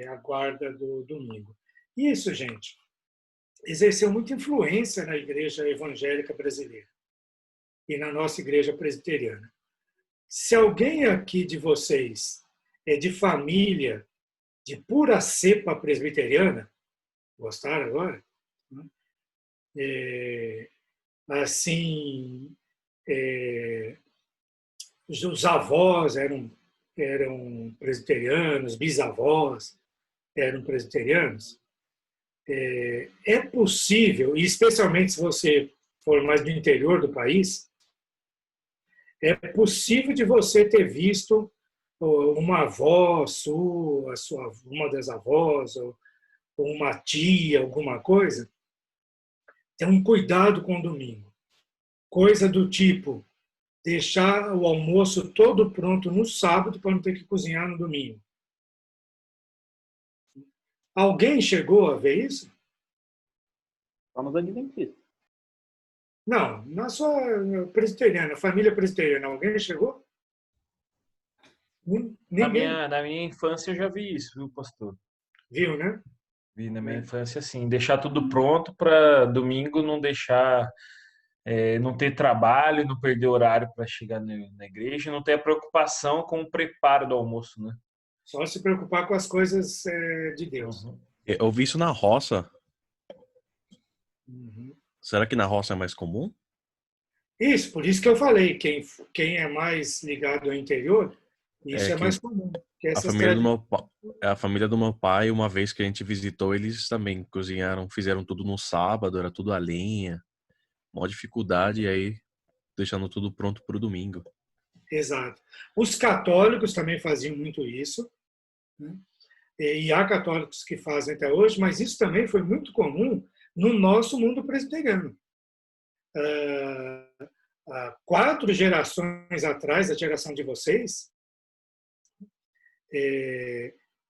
a guarda do domingo. Isso, gente, exerceu muita influência na igreja evangélica brasileira e na nossa igreja presbiteriana. Se alguém aqui de vocês é de família de pura cepa presbiteriana, gostaram agora? Assim, os avós eram presbiterianos, bisavós eram presbiterianos. É possível, e especialmente se você for mais do interior do país, é possível de você ter visto uma avó sua, uma das avós, ou uma tia, alguma coisa, ter um cuidado com o domingo. Coisa do tipo, deixar o almoço todo pronto no sábado para não ter que cozinhar no domingo. Alguém chegou a ver isso? Só nos adventistas. Não, na sua presbiteriana, família presbiteriana, alguém chegou? Ninguém. Na minha infância eu já vi isso, viu, pastor? Viu, né? Vi na minha infância, assim, deixar tudo pronto para domingo não deixar, não ter trabalho, não perder horário para chegar na igreja, não ter a preocupação com o preparo do almoço, né? Só se preocupar com as coisas de Deus. Eu vi isso na roça. Uhum. Será que na roça é mais comum? Isso, por isso que eu falei, quem é mais ligado ao interior, isso é mais comum. A família do meu pai, uma vez que a gente visitou, eles também cozinharam, fizeram tudo no sábado, era tudo a lenha, maior dificuldade, e aí deixando tudo pronto para o domingo. Exato. Os católicos também faziam muito isso, né? E há católicos que fazem até hoje, mas isso também foi muito comum no nosso mundo presbiteriano. 4 gerações atrás, a geração de vocês,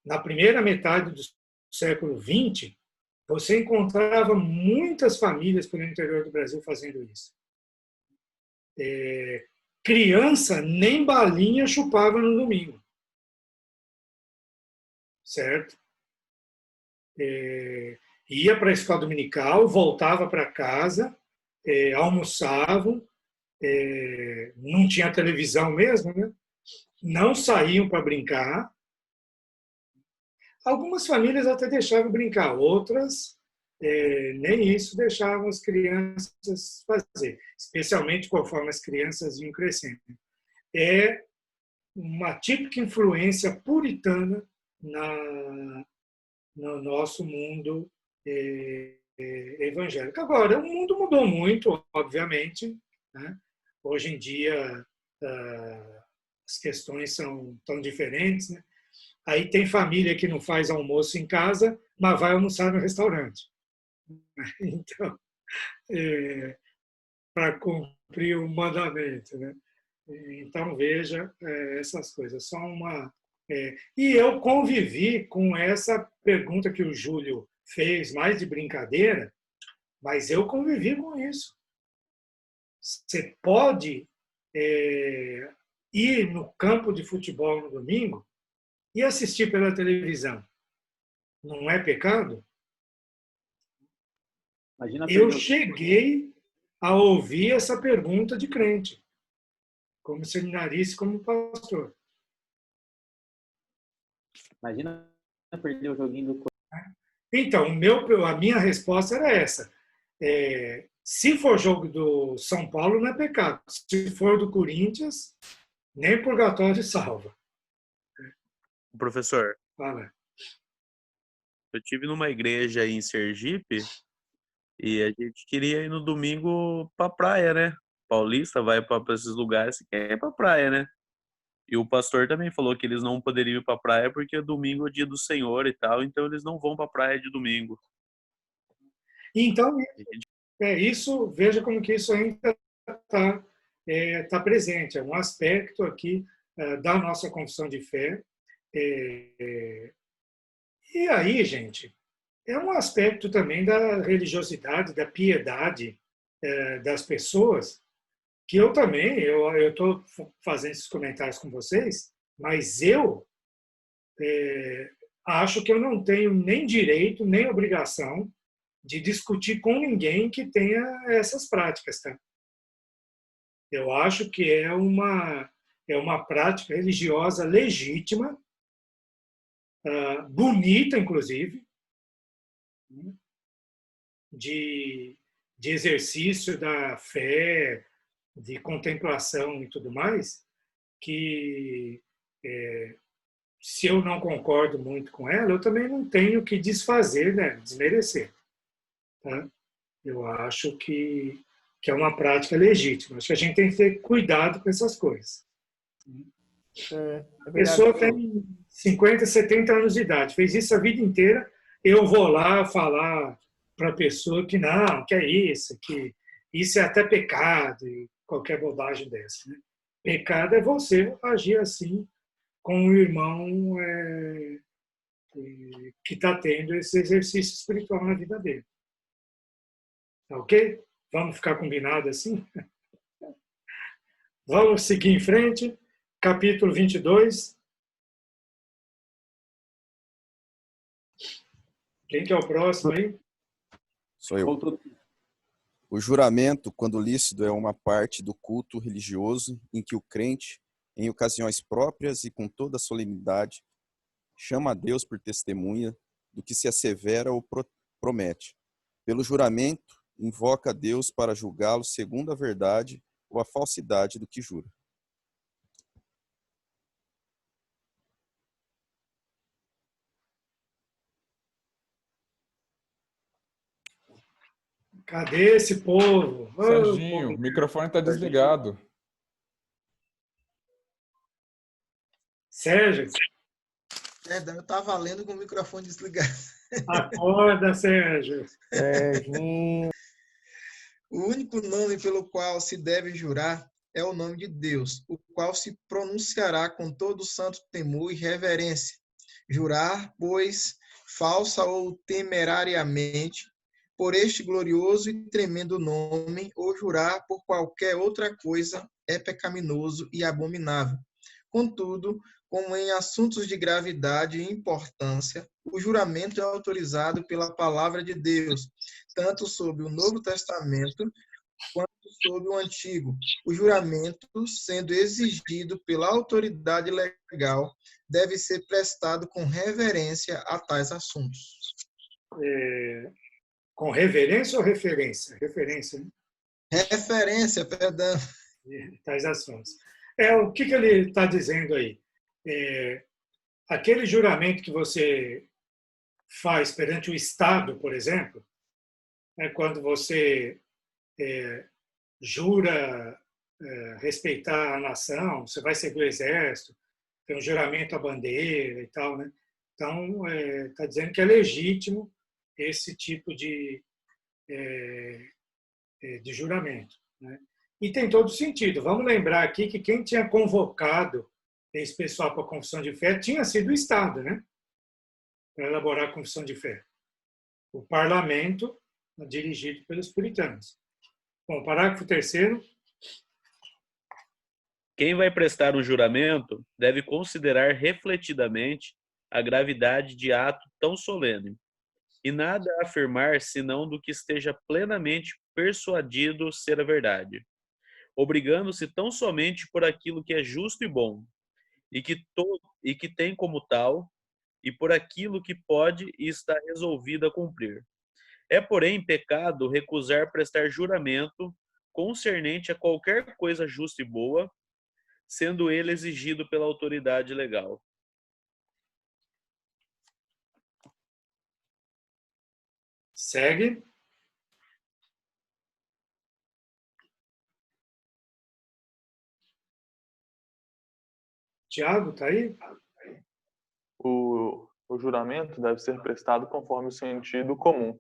na primeira metade do século XX, você encontrava muitas famílias pelo interior do Brasil fazendo isso. Criança nem balinha chupava no domingo. Certo? Ia para a escola dominical, voltava para casa, almoçavam, não tinha televisão mesmo, né? Não saíam para brincar. Algumas famílias até deixavam brincar, outras nem isso deixavam as crianças fazer, especialmente conforme as crianças iam crescendo. É uma típica influência puritana no nosso mundo evangélico. Agora, o mundo mudou muito, obviamente, né? Hoje em dia as questões são tão diferentes, né? Aí tem família que não faz almoço em casa, mas vai almoçar no restaurante. Então, para cumprir o mandamento, né? Então, veja essas coisas. Só uma... E eu convivi com essa pergunta que o Júlio fez, mais de brincadeira, mas eu convivi com isso. Você pode ir no campo de futebol no domingo e assistir pela televisão. Não é pecado? Eu cheguei a ouvir essa pergunta de crente. como seminarista, como pastor. Imagina perder o joguinho do... Então, a minha resposta era essa. Se for jogo do São Paulo, não é pecado. Se for do Corinthians, nem purgatório salva. Professor, Fala. eu tive numa igreja aí em Sergipe e a gente queria ir no domingo pra praia, né? Paulista vai para esses lugares que quer ir pra praia, né? E o pastor também falou que eles não poderiam ir pra praia porque domingo é dia do Senhor e tal, então eles não vão pra praia de domingo. Então, veja como que isso ainda está presente. É um aspecto aqui da nossa confissão de fé. E aí, gente, é um aspecto também da religiosidade, da piedade das pessoas, que eu também, eu estou fazendo esses comentários com vocês, mas eu acho que eu não tenho nem direito, nem obrigação de discutir com ninguém que tenha essas práticas. Tá? Eu acho que é uma prática religiosa legítima, bonita, inclusive, de exercício da fé, de contemplação e tudo mais, que se eu não concordo muito com ela, eu também não tenho que desfazer, né, desmerecer. Tá? Eu acho que é uma prática legítima. Acho que a gente tem que ter cuidado com essas coisas. A pessoa tem 50, 70 anos de idade, fez isso a vida inteira, eu vou lá falar para a pessoa que não, que é isso, que isso é até pecado, e qualquer bobagem dessa. Né? Pecado é você agir assim com o irmão que está tendo esse exercício espiritual na vida dele. Tá ok? Vamos ficar combinado assim? Vamos seguir em frente. Capítulo 22. Quem que é o próximo aí? Sou eu. O juramento, quando lícito, é uma parte do culto religioso em que o crente, em ocasiões próprias e com toda solenidade, chama a Deus por testemunha do que se assevera ou promete. Pelo juramento, invoca a Deus para julgá-lo segundo a verdade ou a falsidade do que jura. Cadê esse povo? Serginho, o microfone está desligado. Sérgio? Perdão, eu estava lendo com o microfone desligado. Acorda, Sérgio. Serginho. O único nome pelo qual se deve jurar é o nome de Deus, o qual se pronunciará com todo santo temor e reverência. Jurar, pois, falsa ou temerariamente, por este glorioso e tremendo nome, ou jurar por qualquer outra coisa, é pecaminoso e abominável. Contudo, como em assuntos de gravidade e importância, o juramento é autorizado pela palavra de Deus, tanto sob o Novo Testamento quanto sob o Antigo. O juramento, sendo exigido pela autoridade legal, deve ser prestado com reverência a tais assuntos. Com reverência ou referência? Referência, né? Referência, perdão. Tais assuntos. O que ele está dizendo aí? Aquele juramento que você faz perante o Estado, por exemplo, quando você jura respeitar a nação, você vai ser do Exército, tem um juramento à bandeira e tal, né? Então, está dizendo que é legítimo esse tipo de juramento. Né? E tem todo sentido. Vamos lembrar aqui que quem tinha convocado esse pessoal para a confissão de fé tinha sido o Estado, né? Para elaborar a confissão de fé. O parlamento, dirigido pelos puritanos. Bom, parágrafo 3º. Quem vai prestar um juramento deve considerar refletidamente a gravidade de ato tão solene, e nada afirmar senão do que esteja plenamente persuadido ser a verdade. obrigando-se tão somente por aquilo que é justo e bom, e que tem como tal, e por aquilo que pode e está resolvido a cumprir. É, porém, pecado recusar prestar juramento concernente a qualquer coisa justa e boa, sendo ele exigido pela autoridade legal. Segue. Tiago, tá aí? O juramento deve ser prestado conforme o sentido comum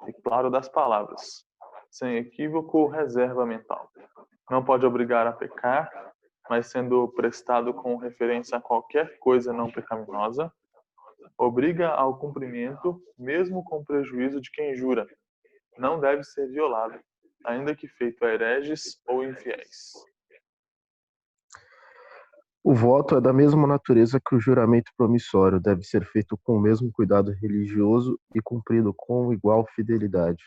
e claro das palavras, sem equívoco ou reserva mental. Não pode obrigar a pecar, mas sendo prestado com referência a qualquer coisa não pecaminosa, obriga ao cumprimento, mesmo com prejuízo de quem jura. Não deve ser violado, ainda que feito a hereges ou infiéis. O voto é da mesma natureza que o juramento promissório, deve ser feito com o mesmo cuidado religioso e cumprido com igual fidelidade.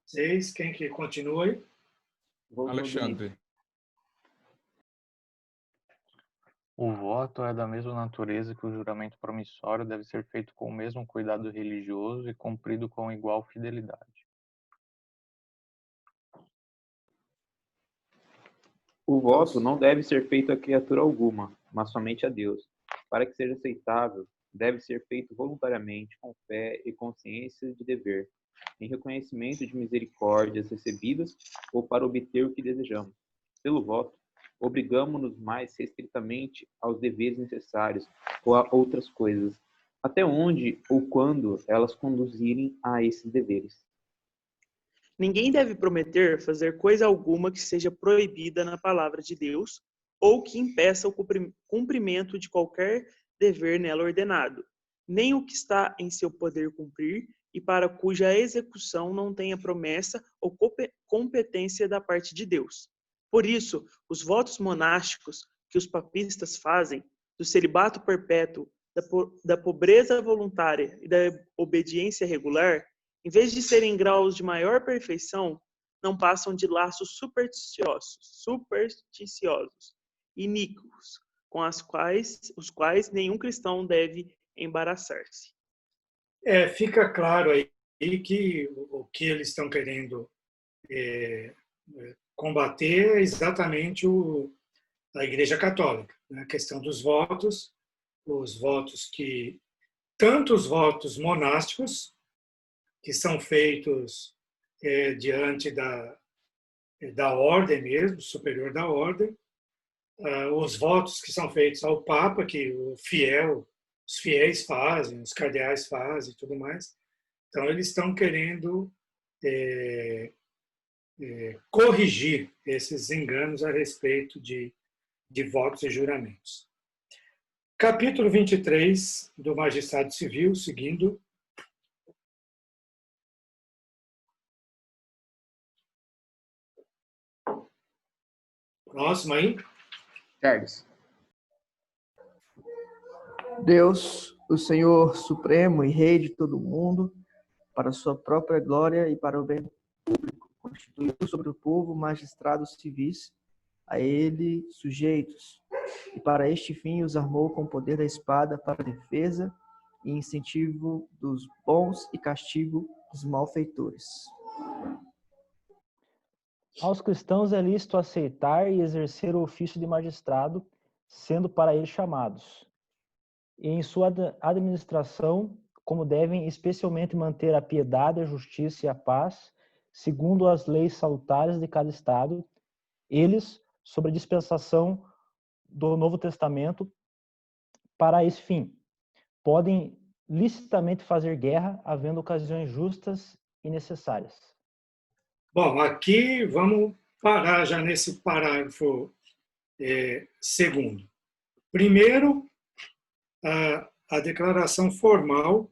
Seis, quem que continua aí? Alexandre. O voto é da mesma natureza que o juramento promissório, deve ser feito com o mesmo cuidado religioso e cumprido com igual fidelidade. O voto não deve ser feito a criatura alguma, mas somente a Deus. Para que seja aceitável, deve ser feito voluntariamente, com fé e consciência de dever, em reconhecimento de misericórdias recebidas ou para obter o que desejamos. Pelo voto, obrigamo-nos mais restritamente aos deveres necessários ou a outras coisas, até onde ou quando elas conduzirem a esses deveres. Ninguém deve prometer fazer coisa alguma que seja proibida na palavra de Deus ou que impeça o cumprimento de qualquer dever nela ordenado, nem o que está em seu poder cumprir e para cuja execução não tenha promessa ou competência da parte de Deus. Por isso, os votos monásticos que os papistas fazem, do celibato perpétuo, da pobreza voluntária e da obediência regular, em vez de serem graus de maior perfeição, não passam de laços supersticiosos, iníquos, com os quais nenhum cristão deve embaraçar-se. Fica claro aí que o que eles estão querendo combater é exatamente a Igreja Católica, né? A questão dos votos, os votos tanto os votos monásticos, que são feitos diante da ordem mesmo, superior da ordem, os votos que são feitos ao Papa, que os fiéis fazem, os cardeais fazem e tudo mais. Então, eles estão querendo corrigir esses enganos a respeito de votos e juramentos. Capítulo 23 do Magistrado Civil, seguindo. Próximo aí. Charles. Deus, o Senhor Supremo e Rei de todo o mundo, para sua própria glória e para o bem público, constituiu sobre o povo magistrados civis, a ele sujeitos, e para este fim os armou com o poder da espada para defesa e incentivo dos bons e castigo dos malfeitores. Aos cristãos é lícito aceitar e exercer o ofício de magistrado, sendo para ele chamados. E em sua administração, como devem especialmente manter a piedade, a justiça e a paz, segundo as leis salutares de cada estado, eles, sob a dispensação do Novo Testamento, para esse fim, podem licitamente fazer guerra, havendo ocasiões justas e necessárias. Bom, aqui vamos parar já nesse parágrafo segundo. Primeiro, a declaração formal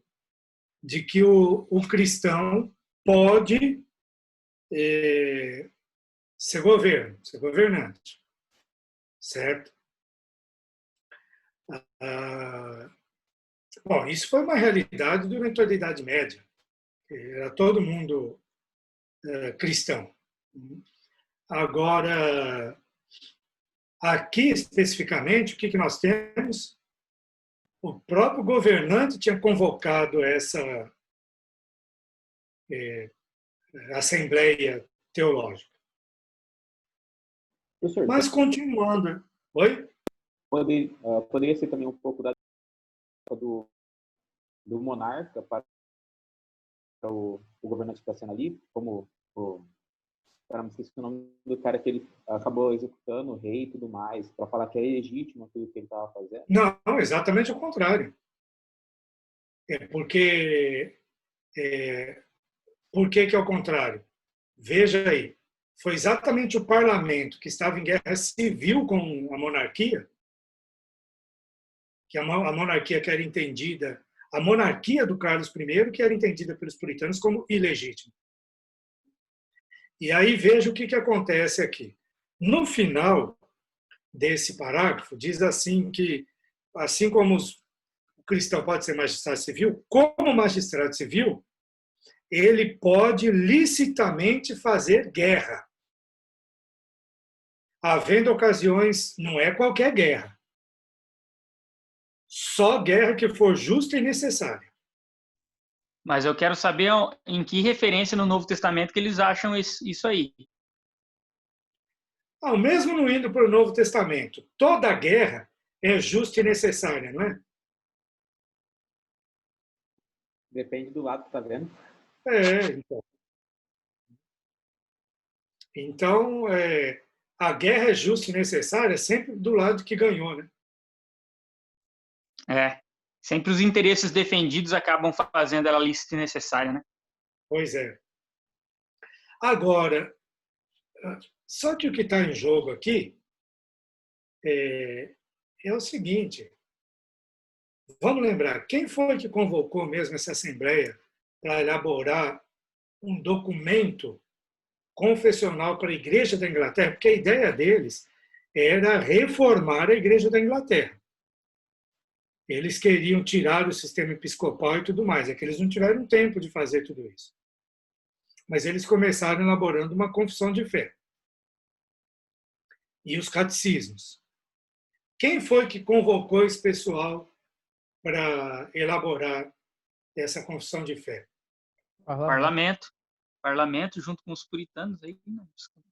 de que o cristão pode ser governante, certo? Bom, isso foi uma realidade durante toda a Idade Média. Era todo mundo cristão. Agora, aqui especificamente, o que nós temos? O próprio governante tinha convocado essa assembleia teológica. Professor, mas continuando. Oi? Poderia ser também um pouco do monarca para o governante que está sendo ali, como não esqueci o nome do cara que ele acabou executando, o rei e tudo mais, para falar que é legítimo aquilo que ele estava fazendo? Não, exatamente o contrário. Por que é o contrário? Veja aí, foi exatamente o parlamento que estava em guerra civil com a monarquia, que a monarquia que era entendida, a monarquia do Carlos I, que era entendida pelos puritanos como ilegítima. E aí veja o que acontece aqui. No final desse parágrafo, diz assim que, assim como o cristão pode ser magistrado civil, como magistrado civil, ele pode licitamente fazer guerra. Havendo ocasiões, não é qualquer guerra. Só guerra que for justa e necessária. Mas eu quero saber em que referência no Novo Testamento que eles acham isso aí. Mesmo não indo para o Novo Testamento, toda guerra é justa e necessária, não é? Depende do lado que está vendo. Então. Então, a guerra é justa e necessária sempre do lado que ganhou, né? Sempre os interesses defendidos acabam fazendo ela lícita e necessária, né? Pois é. Agora, só que o que está em jogo aqui é o seguinte. Vamos lembrar, quem foi que convocou mesmo essa Assembleia para elaborar um documento confessional para a Igreja da Inglaterra? Porque a ideia deles era reformar a Igreja da Inglaterra. Eles queriam tirar o sistema episcopal e tudo mais. É que eles não tiveram tempo de fazer tudo isso. Mas eles começaram elaborando uma confissão de fé. E os catecismos. Quem foi que convocou esse pessoal para elaborar essa confissão de fé? Parlamento junto com os puritanos aí.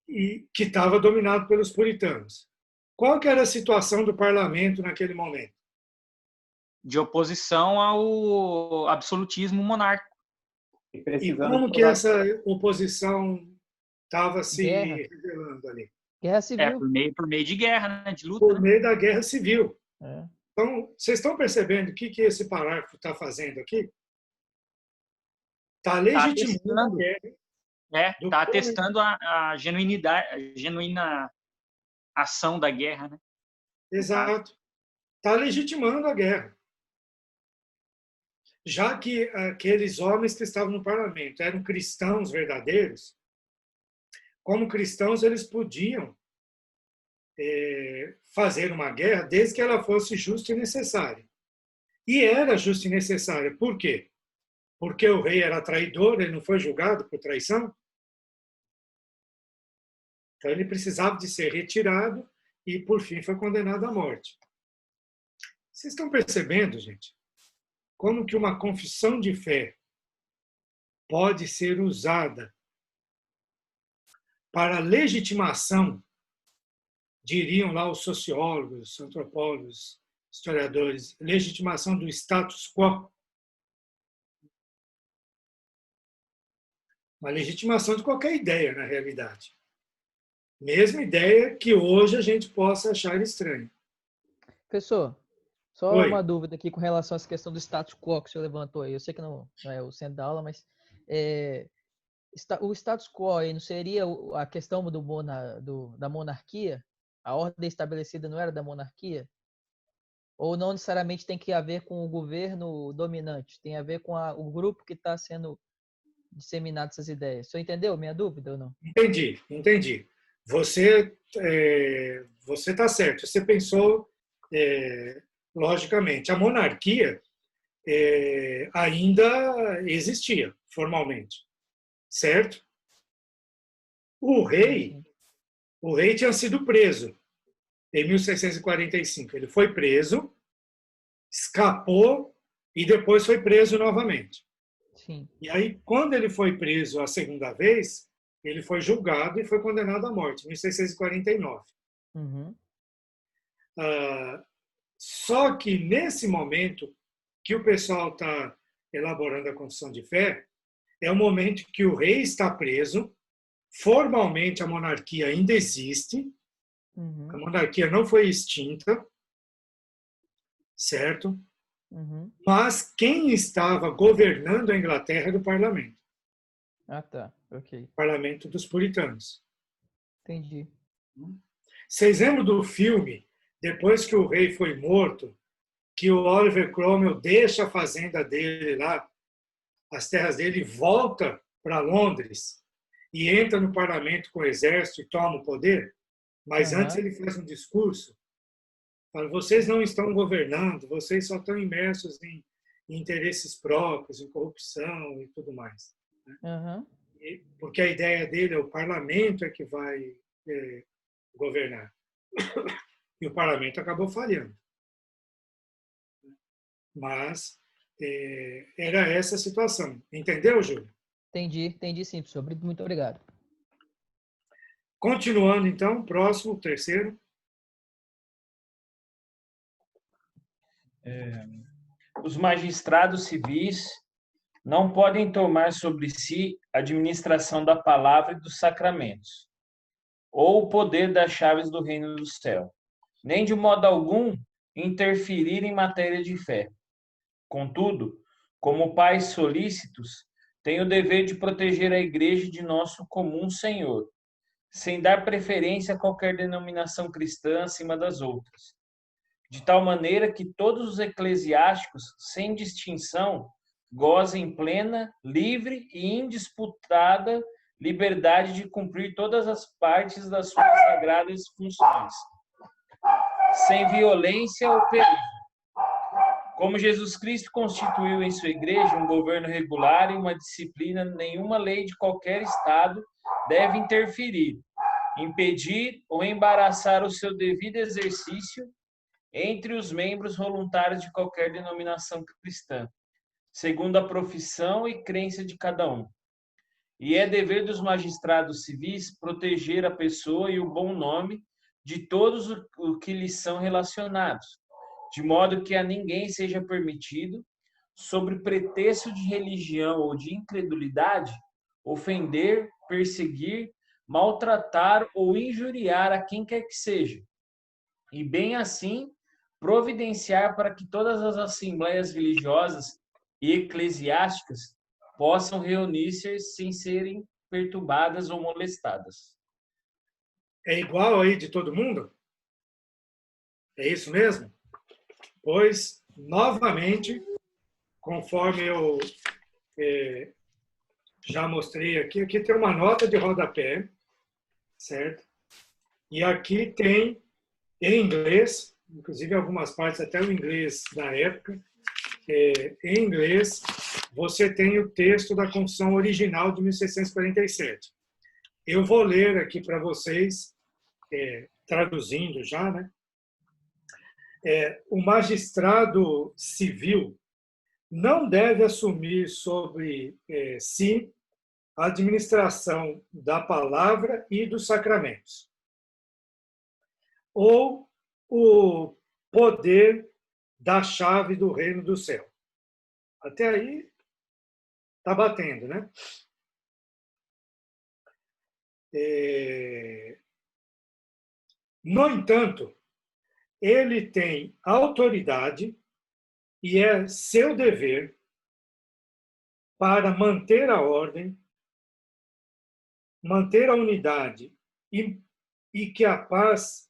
E que estava dominado pelos puritanos. Qual que era a situação do parlamento naquele momento? De oposição ao absolutismo monárquico. E como que essa oposição estava se revelando ali? Guerra civil. Por meio de guerra, né? De luta. Por meio da guerra civil. Então, vocês estão percebendo o que esse parágrafo está fazendo aqui? Está legitimando a guerra. Está atestando a genuína ação da guerra, né? Exato. Está legitimando a guerra. Já que aqueles homens que estavam no parlamento eram cristãos verdadeiros, como cristãos eles podiam fazer uma guerra desde que ela fosse justa e necessária. E era justa e necessária. Por quê? Porque o rei era traidor, ele não foi julgado por traição. Então ele precisava de ser retirado e, por fim, foi condenado à morte. Vocês estão percebendo, gente? Como que uma confissão de fé pode ser usada para legitimação, diriam lá os sociólogos, antropólogos, historiadores, legitimação do status quo. Uma legitimação de qualquer ideia, na realidade. Mesma ideia que hoje a gente possa achar estranha. Professor, só Oi. uma dúvida aqui com relação a essa questão do status quo que o senhor levantou aí. Eu sei que não é o centro da aula, mas o status quo aí não seria a questão da monarquia? A ordem estabelecida não era da monarquia? Ou não necessariamente tem que haver com o governo dominante? Tem a ver com o grupo que está sendo disseminado essas ideias. O senhor entendeu minha dúvida ou não? Entendi. Você está certo. Você pensou logicamente. A monarquia ainda existia formalmente, certo? O rei tinha sido preso em 1645. Ele foi preso, escapou e depois foi preso novamente. Sim. E aí, quando ele foi preso a segunda vez, ele foi julgado e foi condenado à morte, em 1649. Uhum. Só que nesse momento que o pessoal está elaborando a confissão de fé, é o momento que o rei está preso, formalmente a monarquia ainda existe, a monarquia não foi extinta, certo? Uhum. Mas quem estava governando a Inglaterra era o parlamento. Ah, tá. Ok. Parlamento dos puritanos. Entendi. Vocês lembram do filme, depois que o rei foi morto, que o Oliver Cromwell deixa a fazenda dele lá, as terras dele, volta para Londres e entra no parlamento com o exército e toma o poder? Mas antes ele faz um discurso. Fala, vocês não estão governando, vocês só estão imersos em interesses próprios, em corrupção e tudo mais. Uhum. Porque a ideia dele é o parlamento é que vai governar. E o parlamento acabou falhando. Mas era essa a situação. Entendeu, Júlio? Entendi sim, professor. Muito obrigado. Continuando, então, próximo, terceiro. Os magistrados civis não podem tomar sobre si a administração da palavra e dos sacramentos, ou o poder das chaves do reino do céu, nem de modo algum interferir em matéria de fé. Contudo, como pais solícitos, têm o dever de proteger a Igreja de nosso comum Senhor, sem dar preferência a qualquer denominação cristã acima das outras, de tal maneira que todos os eclesiásticos, sem distinção, gozem plena, livre e indisputada liberdade de cumprir todas as partes das suas sagradas funções, sem violência ou perigo. Como Jesus Cristo constituiu em sua igreja um governo regular e uma disciplina, nenhuma lei de qualquer estado deve interferir, impedir ou embaraçar o seu devido exercício entre os membros voluntários de qualquer denominação cristã, segundo a profissão e crença de cada um. E é dever dos magistrados civis proteger a pessoa e o bom nome de todos os que lhes são relacionados, de modo que a ninguém seja permitido, sob pretexto de religião ou de incredulidade, ofender, perseguir, maltratar ou injuriar a quem quer que seja. E bem assim, providenciar para que todas as assembleias religiosas e eclesiásticas possam reunir-se sem serem perturbadas ou molestadas. É igual aí de todo mundo? É isso mesmo? Pois, novamente, conforme eu já mostrei aqui tem uma nota de rodapé, certo? E aqui tem, em inglês, inclusive algumas partes, até o inglês da época, em inglês, você tem o texto da Confissão original de 1647. Eu vou ler aqui para vocês, traduzindo já, né? O magistrado civil não deve assumir sobre si a administração da palavra e dos sacramentos, ou o poder da chave do reino do céu. Até aí está batendo, né? No entanto, ele tem autoridade e é seu dever para manter a ordem, manter a unidade e que a paz,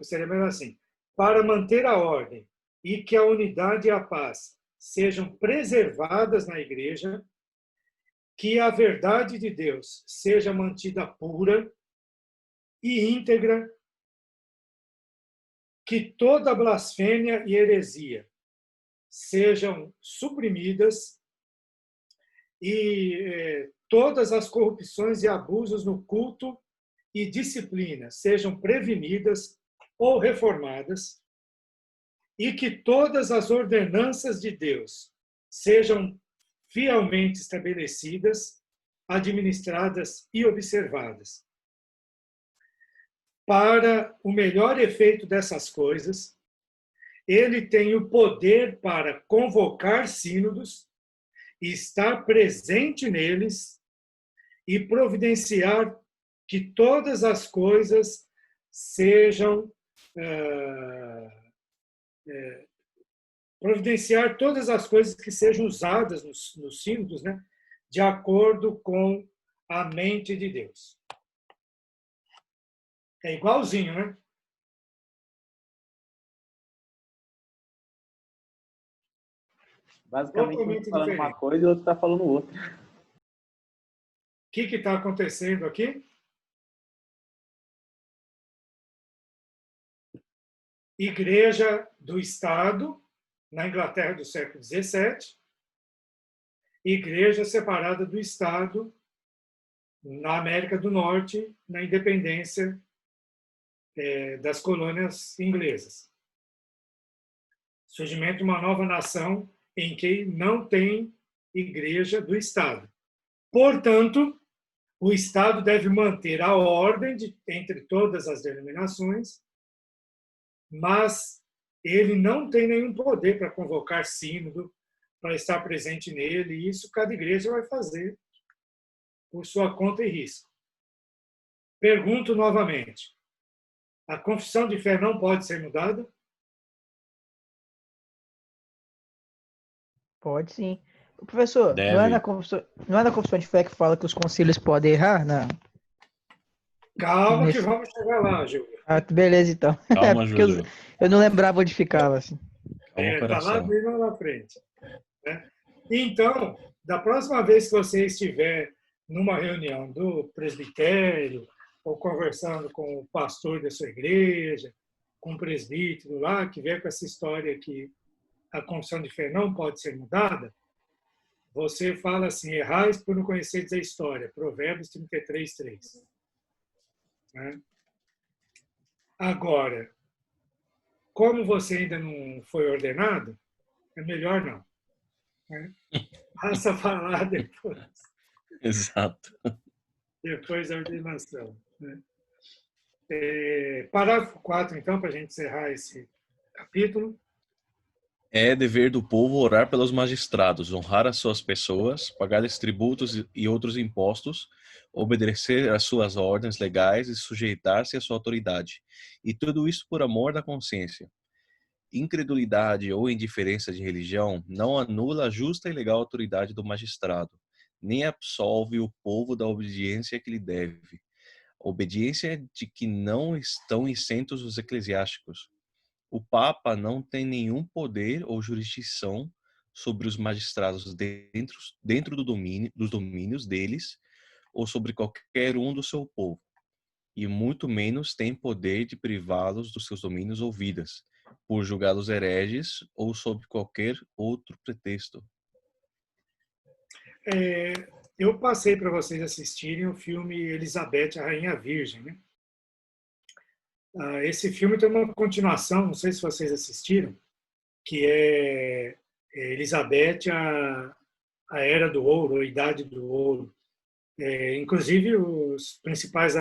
seria melhor assim, para manter a ordem e que a unidade e a paz sejam preservadas na igreja, que a verdade de Deus seja mantida pura e íntegra, que toda blasfêmia e heresia sejam suprimidas e todas as corrupções e abusos no culto e disciplina sejam prevenidas ou reformadas, e que todas as ordenanças de Deus sejam fielmente estabelecidas, administradas e observadas. Para o melhor efeito dessas coisas, ele tem o poder para convocar sínodos e estar presente neles e providenciar que todas as coisas sejam providenciar todas as coisas que sejam usadas nos sínodos, né, de acordo com a mente de Deus. É igualzinho, né? Basicamente, um está falando uma coisa e o outro está falando outra. O que está acontecendo aqui? Igreja do Estado, na Inglaterra do século XVII, igreja separada do Estado na América do Norte, na independência das colônias inglesas. Surgimento de uma nova nação em que não tem igreja do Estado. Portanto, o Estado deve manter a ordem entre todas as denominações, mas ele não tem nenhum poder para convocar sínodo, para estar presente nele, e isso cada igreja vai fazer por sua conta e risco. Pergunto novamente, a confissão de fé não pode ser mudada? Pode sim. Professor, Deve. não é na confissão de fé que fala que os concílios podem errar? Não. Calma que vamos chegar lá, Júlio. Ah, beleza, então. Calma, porque Júlio. eu não lembrava onde ficava. Assim. Está lá mesmo na frente. Né? Então, da próxima vez que você estiver numa reunião do presbitério, ou conversando com o pastor da sua igreja, com o presbítero lá, que vier com essa história que a confissão de fé não pode ser mudada, você fala assim, errais por não conheceres a história, Provérbios 33:3. Né? Agora, como você ainda não foi ordenado, é melhor não. Né? Passa a falar depois. Exato. Depois da ordenação. Né? Parágrafo 4, então, para a gente encerrar esse capítulo. É dever do povo orar pelos magistrados, honrar as suas pessoas, pagar-lhes tributos e outros impostos, obedecer às suas ordens legais e sujeitar-se à sua autoridade. E tudo isso por amor da consciência. Incredulidade ou indiferença de religião não anula a justa e legal autoridade do magistrado, nem absolve o povo da obediência que lhe deve. A obediência de que não estão isentos os eclesiásticos. O Papa não tem nenhum poder ou jurisdição sobre os magistrados dentro dos domínios deles ou sobre qualquer um do seu povo, e muito menos tem poder de privá-los dos seus domínios ou vidas, por julgá-los hereges ou sob qualquer outro pretexto. Eu passei para vocês assistirem o filme Elizabeth, a Rainha Virgem. Né? Esse filme tem uma continuação, não sei se vocês assistiram, que é Elizabeth, a Era do Ouro, a Idade do Ouro. Inclusive, os principais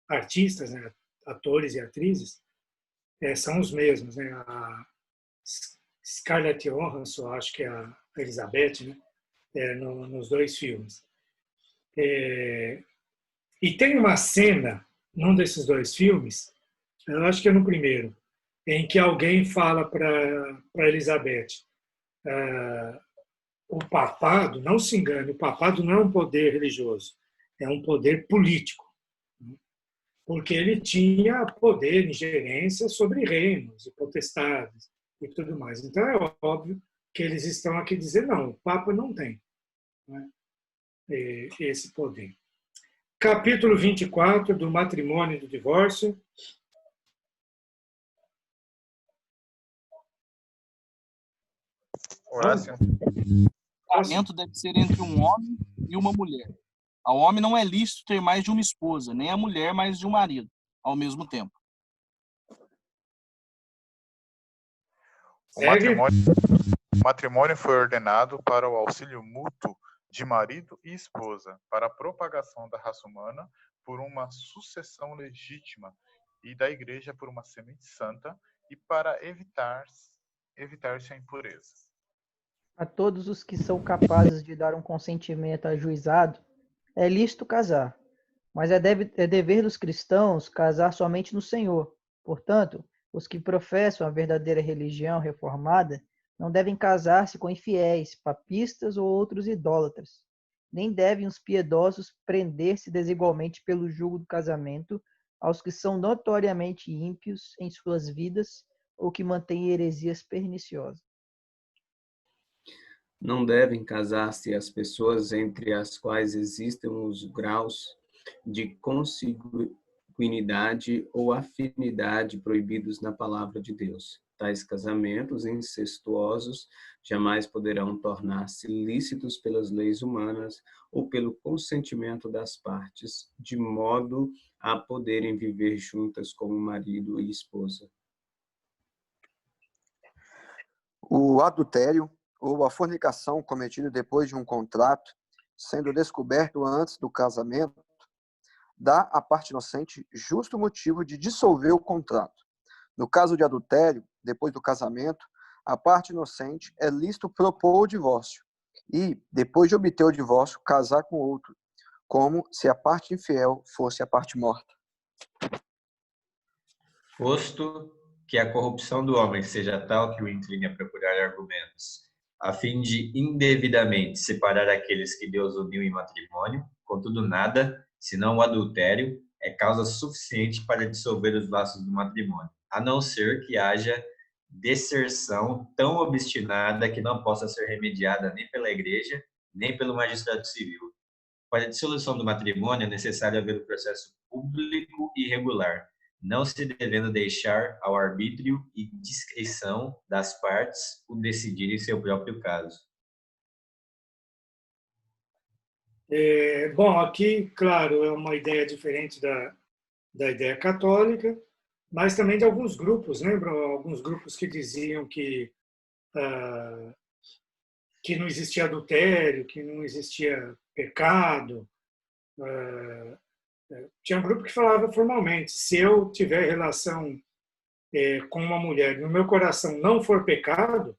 artistas, né, atores e atrizes, são os mesmos. Né? A Scarlett Johansson, acho que é a Elizabeth, né? Nos dois filmes. E tem uma cena, num desses dois filmes, eu acho que é no primeiro, em que alguém fala para Elizabeth, o papado, não se engane, o papado não é um poder religioso, é um poder político. Porque ele tinha poder, ingerência sobre reinos e potestades e tudo mais. Então é óbvio que eles estão aqui dizendo, não, o Papa não tem, né, esse poder. Capítulo 24 do matrimônio e do divórcio. Horácio. O casamento deve ser entre um homem e uma mulher. Ao homem não é lícito ter mais de uma esposa, nem à mulher mais de um marido, ao mesmo tempo. O matrimônio foi ordenado para o auxílio mútuo de marido e esposa, para a propagação da raça humana por uma sucessão legítima e da igreja por uma semente santa e para evitar-se a impureza. A todos os que são capazes de dar um consentimento ajuizado, é lícito casar, mas é dever dos cristãos casar somente no Senhor. Portanto, os que professam a verdadeira religião reformada não devem casar-se com infiéis, papistas ou outros idólatras. Nem devem os piedosos prender-se desigualmente pelo jugo do casamento aos que são notoriamente ímpios em suas vidas ou que mantêm heresias perniciosas. Não devem casar-se as pessoas entre as quais existem os graus de consanguinidade ou afinidade proibidos na palavra de Deus. Tais casamentos incestuosos jamais poderão tornar-se lícitos pelas leis humanas ou pelo consentimento das partes, de modo a poderem viver juntas como marido e esposa. O adultério ou a fornicação cometido depois de um contrato, sendo descoberto antes do casamento, dá à parte inocente justo motivo de dissolver o contrato. No caso de adultério, depois do casamento, a parte inocente é lícito propor o divórcio e, depois de obter o divórcio, casar com outro, como se a parte infiel fosse a parte morta. Posto que a corrupção do homem seja tal que o incline a procurar argumentos, a fim de indevidamente separar aqueles que Deus uniu em matrimônio, contudo nada, senão o adultério, é causa suficiente para dissolver os laços do matrimônio, a não ser que haja deserção tão obstinada que não possa ser remediada nem pela igreja, nem pelo magistrado civil. Para a dissolução do matrimônio é necessário haver um processo público e regular, não se devendo deixar ao arbítrio e discrição das partes o decidir em seu próprio caso. Bom, aqui, claro, é uma ideia diferente da ideia católica, mas também de alguns grupos, lembram? Alguns grupos que diziam que não existia adultério, que não existia pecado. Tinha um grupo que falava formalmente, se eu tiver relação com uma mulher, no meu coração não for pecado,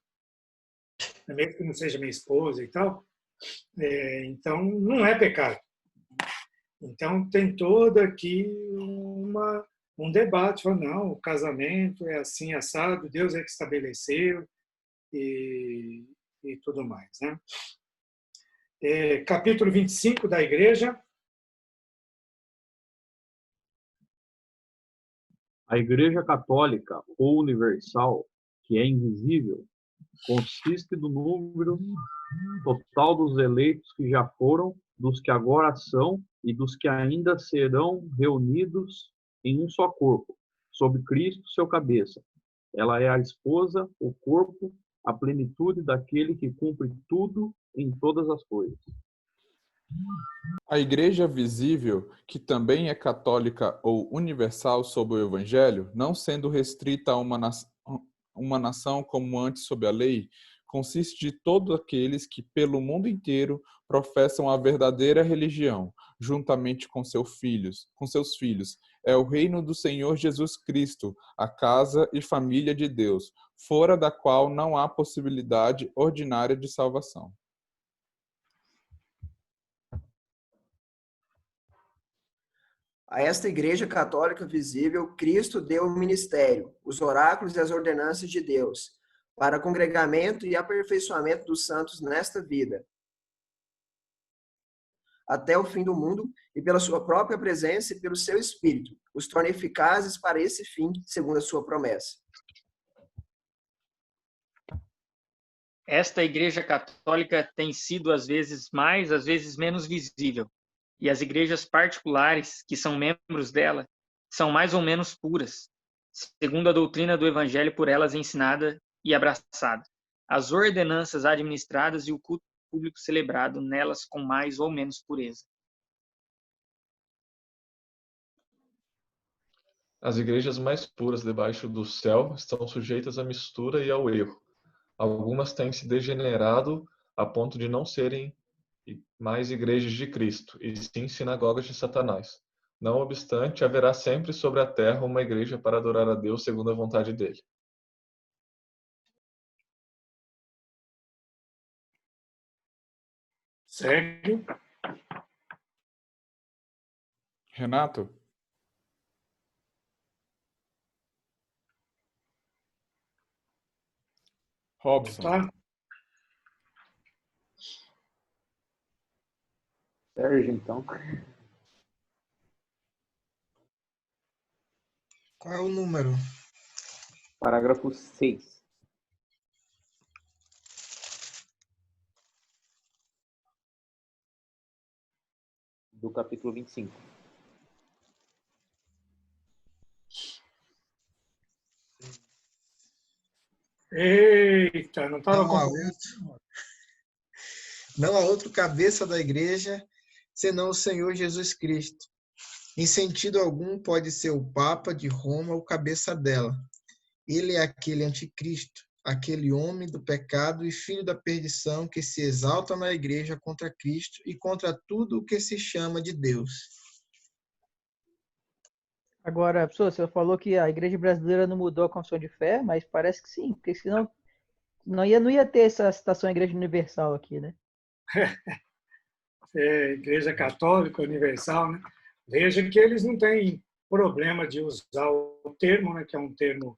mesmo que não seja minha esposa e tal, então não é pecado. Então tem todo aqui um debate, fala, não, o casamento é assim, assado, Deus é que estabeleceu e tudo mais, né? Capítulo 25 da Igreja. A Igreja Católica ou Universal, que é invisível, consiste do número total dos eleitos que já foram, dos que agora são e dos que ainda serão reunidos em um só corpo, sob Cristo, seu cabeça. Ela é a esposa, o corpo, a plenitude daquele que cumpre tudo em todas as coisas. A Igreja visível, que também é católica ou universal sob o Evangelho, não sendo restrita a uma nação como antes sob a lei, consiste de todos aqueles que pelo mundo inteiro professam a verdadeira religião, juntamente com seus filhos. É o reino do Senhor Jesus Cristo, a casa e família de Deus, fora da qual não há possibilidade ordinária de salvação. A esta Igreja Católica visível, Cristo deu o ministério, os oráculos e as ordenanças de Deus, para congregamento e aperfeiçoamento dos santos nesta vida, até o fim do mundo, e pela sua própria presença e pelo seu Espírito, os torna eficazes para esse fim, segundo a sua promessa. Esta Igreja Católica tem sido, às vezes mais, às vezes menos visível. E as igrejas particulares, que são membros dela, são mais ou menos puras, segundo a doutrina do Evangelho por elas ensinada e abraçada. as ordenanças administradas e o culto público celebrado nelas com mais ou menos pureza. As igrejas mais puras debaixo do céu estão sujeitas à mistura e ao erro. Algumas têm se degenerado a ponto de não serem mais igrejas de Cristo, e sim sinagogas de Satanás. Não obstante, haverá sempre sobre a terra uma igreja para adorar a Deus segundo a vontade dele. Segue. Renato? Robson. Tá? Sérgio, então. Qual é o número? Parágrafo 6. Do capítulo 25. Eita, não estava Não há outro cabeça da igreja senão o Senhor Jesus Cristo. Em sentido algum pode ser o Papa de Roma o cabeça dela. Ele é aquele anticristo, aquele homem do pecado e filho da perdição que se exalta na igreja contra Cristo e contra tudo o que se chama de Deus. Agora, professor, você falou que a igreja brasileira não mudou a confissão de fé, mas parece que sim, porque senão não ia ter essa citação à Igreja Universal aqui, né? Igreja Católica Universal, né? Veja que eles não têm problema de usar o termo, né, que é um termo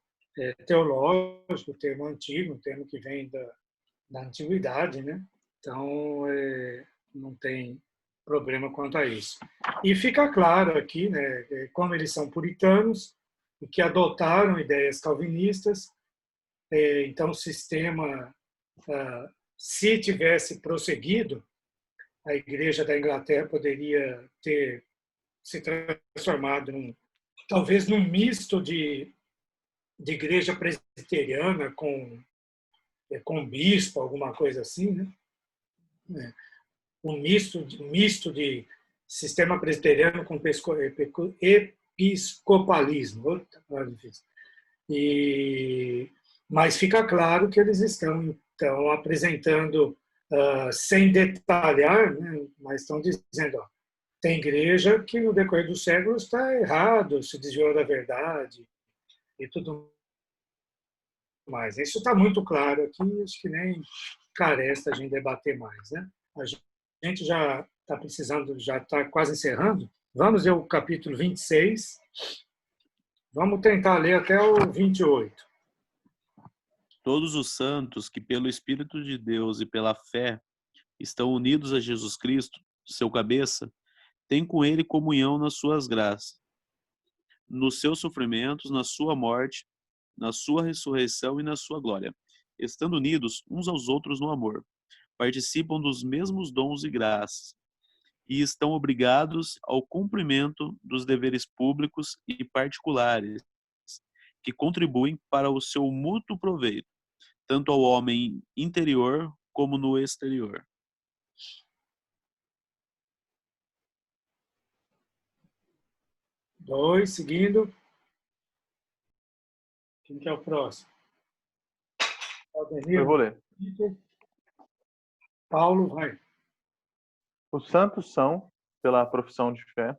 teológico, um termo antigo, um termo que vem da antiguidade, né? Então, não tem problema quanto a isso. E fica claro aqui, né, como eles são puritanos e que adotaram ideias calvinistas, então o sistema, se tivesse prosseguido, a Igreja da Inglaterra poderia ter se transformado talvez num misto de igreja presbiteriana com bispo, alguma coisa assim, né? Um misto de sistema presbiteriano com episcopalismo. Mas fica claro que eles estão, então, apresentando, sem detalhar, né, mas estão dizendo, tem igreja que no decorrer dos séculos está errado, se desviou da verdade e tudo mais. Isso está muito claro aqui, acho que nem carece a gente debater mais, né? A gente já está precisando, já está quase encerrando. Vamos ver o capítulo 26. Vamos tentar ler até o 28. Todos os santos que pelo Espírito de Deus e pela fé estão unidos a Jesus Cristo, seu cabeça, têm com ele comunhão nas suas graças, nos seus sofrimentos, na sua morte, na sua ressurreição e na sua glória, estando unidos uns aos outros no amor, participam dos mesmos dons e graças, e estão obrigados ao cumprimento dos deveres públicos e particulares, que contribuem para o seu mútuo proveito, tanto ao homem interior como no exterior. Dois, seguindo. Quem que é o próximo? Eu vou ler. Paulo, vai. Os santos são, pela profissão de fé,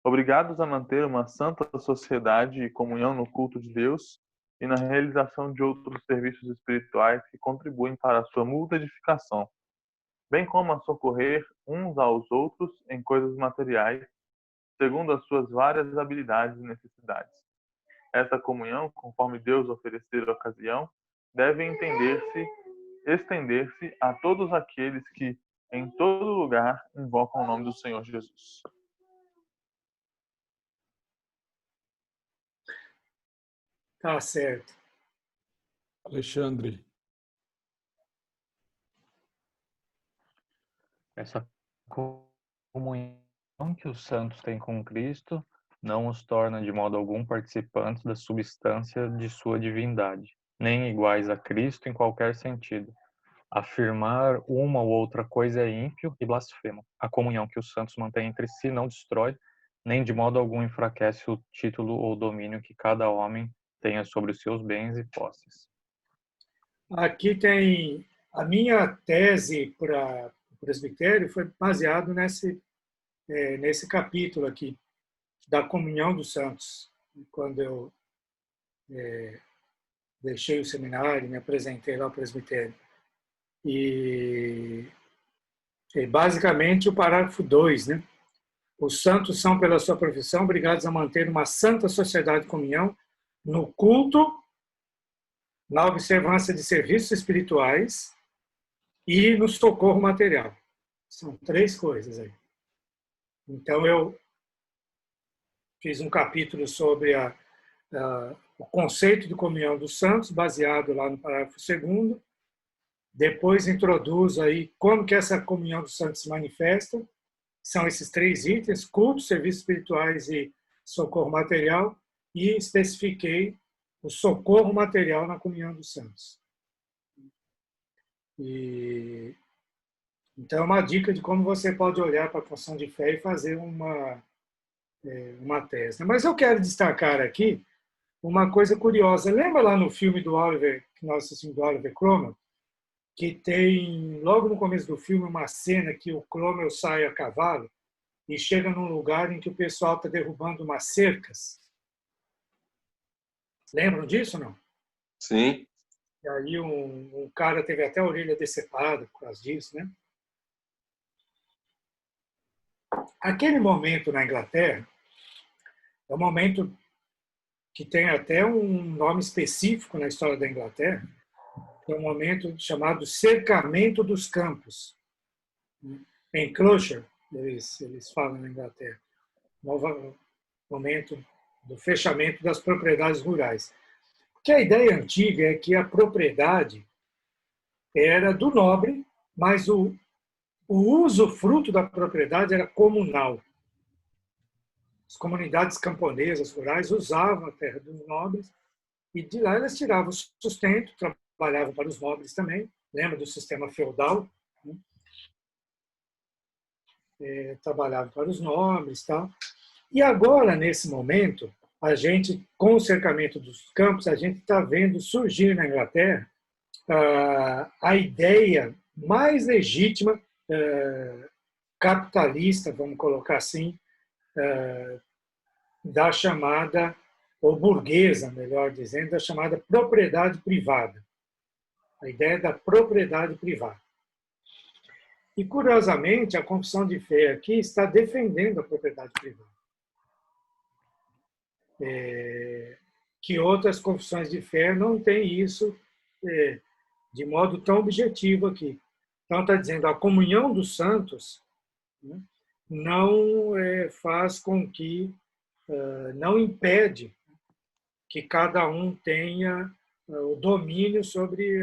obrigados a manter uma santa sociedade e comunhão no culto de Deus e na realização de outros serviços espirituais que contribuem para a sua mútua edificação, bem como a socorrer uns aos outros em coisas materiais, segundo as suas várias habilidades e necessidades. Essa comunhão, conforme Deus oferecer a ocasião, deve estender-se a todos aqueles que, em todo lugar, invocam o nome do Senhor Jesus. Tá certo. Alexandre. Essa comunhão que os santos têm com Cristo não os torna de modo algum participantes da substância de sua divindade, nem iguais a Cristo em qualquer sentido. Afirmar uma ou outra coisa é ímpio e blasfemo. A comunhão que os santos mantêm entre si não destrói, nem de modo algum enfraquece o título ou domínio que cada homem tenha sobre os seus bens e posses. Aqui tem a minha tese para o presbitério foi baseado nesse capítulo aqui da comunhão dos santos. Quando eu deixei o seminário, me apresentei lá ao presbitério. E basicamente o parágrafo 2, né? Os santos são, pela sua profissão, obrigados a manter uma santa sociedade de comunhão no culto, na observância de serviços espirituais e no socorro material. São 3 coisas aí. Então, eu fiz um capítulo sobre o conceito de comunhão dos santos, baseado lá no parágrafo 2º. Depois introduzo aí como que essa comunhão dos santos se manifesta. São esses 3 itens: culto, serviços espirituais e socorro material. E especifiquei o socorro material na comunhão dos santos. Então, é uma dica de como você pode olhar para a confissão de fé e fazer uma tese. Mas eu quero destacar aqui uma coisa curiosa. Lembra lá no filme do Oliver, que nós assistimos, do Oliver Cromwell, que tem, logo no começo do filme, uma cena que o Cromwell sai a cavalo e chega num lugar em que o pessoal está derrubando umas cercas? Lembram disso ou não? Sim. E aí um cara teve até a orelha decepada por causa disso, né? Aquele momento na Inglaterra é um momento que tem até um nome específico na história da Inglaterra, que é um momento chamado cercamento dos campos. Enclosure, eles falam na Inglaterra. Momento do fechamento das propriedades rurais. Porque a ideia antiga é que a propriedade era do nobre, mas o usufruto da propriedade era comunal. As comunidades camponesas, rurais, usavam a terra dos nobres e de lá elas tiravam o sustento, trabalhavam para os nobres também. Lembra do sistema feudal? Né? Trabalhavam para os nobres e tal. E agora, nesse momento, a gente, com o cercamento dos campos, a gente está vendo surgir na Inglaterra a ideia mais legítima, capitalista, vamos colocar assim, da chamada, ou burguesa, melhor dizendo, da chamada propriedade privada. A ideia da propriedade privada. E, curiosamente, a confissão de fé aqui está defendendo a propriedade privada. Que outras confissões de fé não têm isso de modo tão objetivo aqui. Então, está dizendo, a comunhão dos santos, né, não faz com que, não impede que cada um tenha o domínio sobre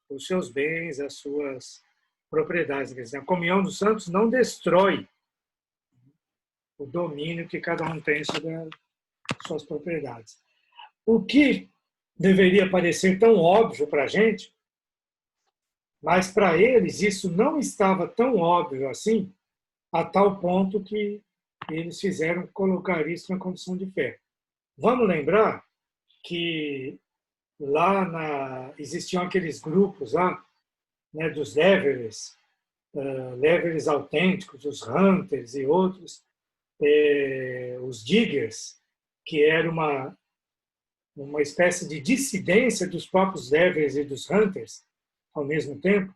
os seus bens, as suas propriedades. Quer dizer, a comunhão dos santos não destrói o domínio que cada um tem sobre suas propriedades. O que deveria parecer tão óbvio para a gente, mas para eles isso não estava tão óbvio assim, a tal ponto que eles fizeram colocar isso na confissão de fé. Vamos lembrar que lá existiam aqueles grupos lá, né, dos Leveres, Leveres autênticos, os Hunters e outros, os Diggers, que era uma espécie de dissidência dos próprios Leveres e dos Hunters, ao mesmo tempo,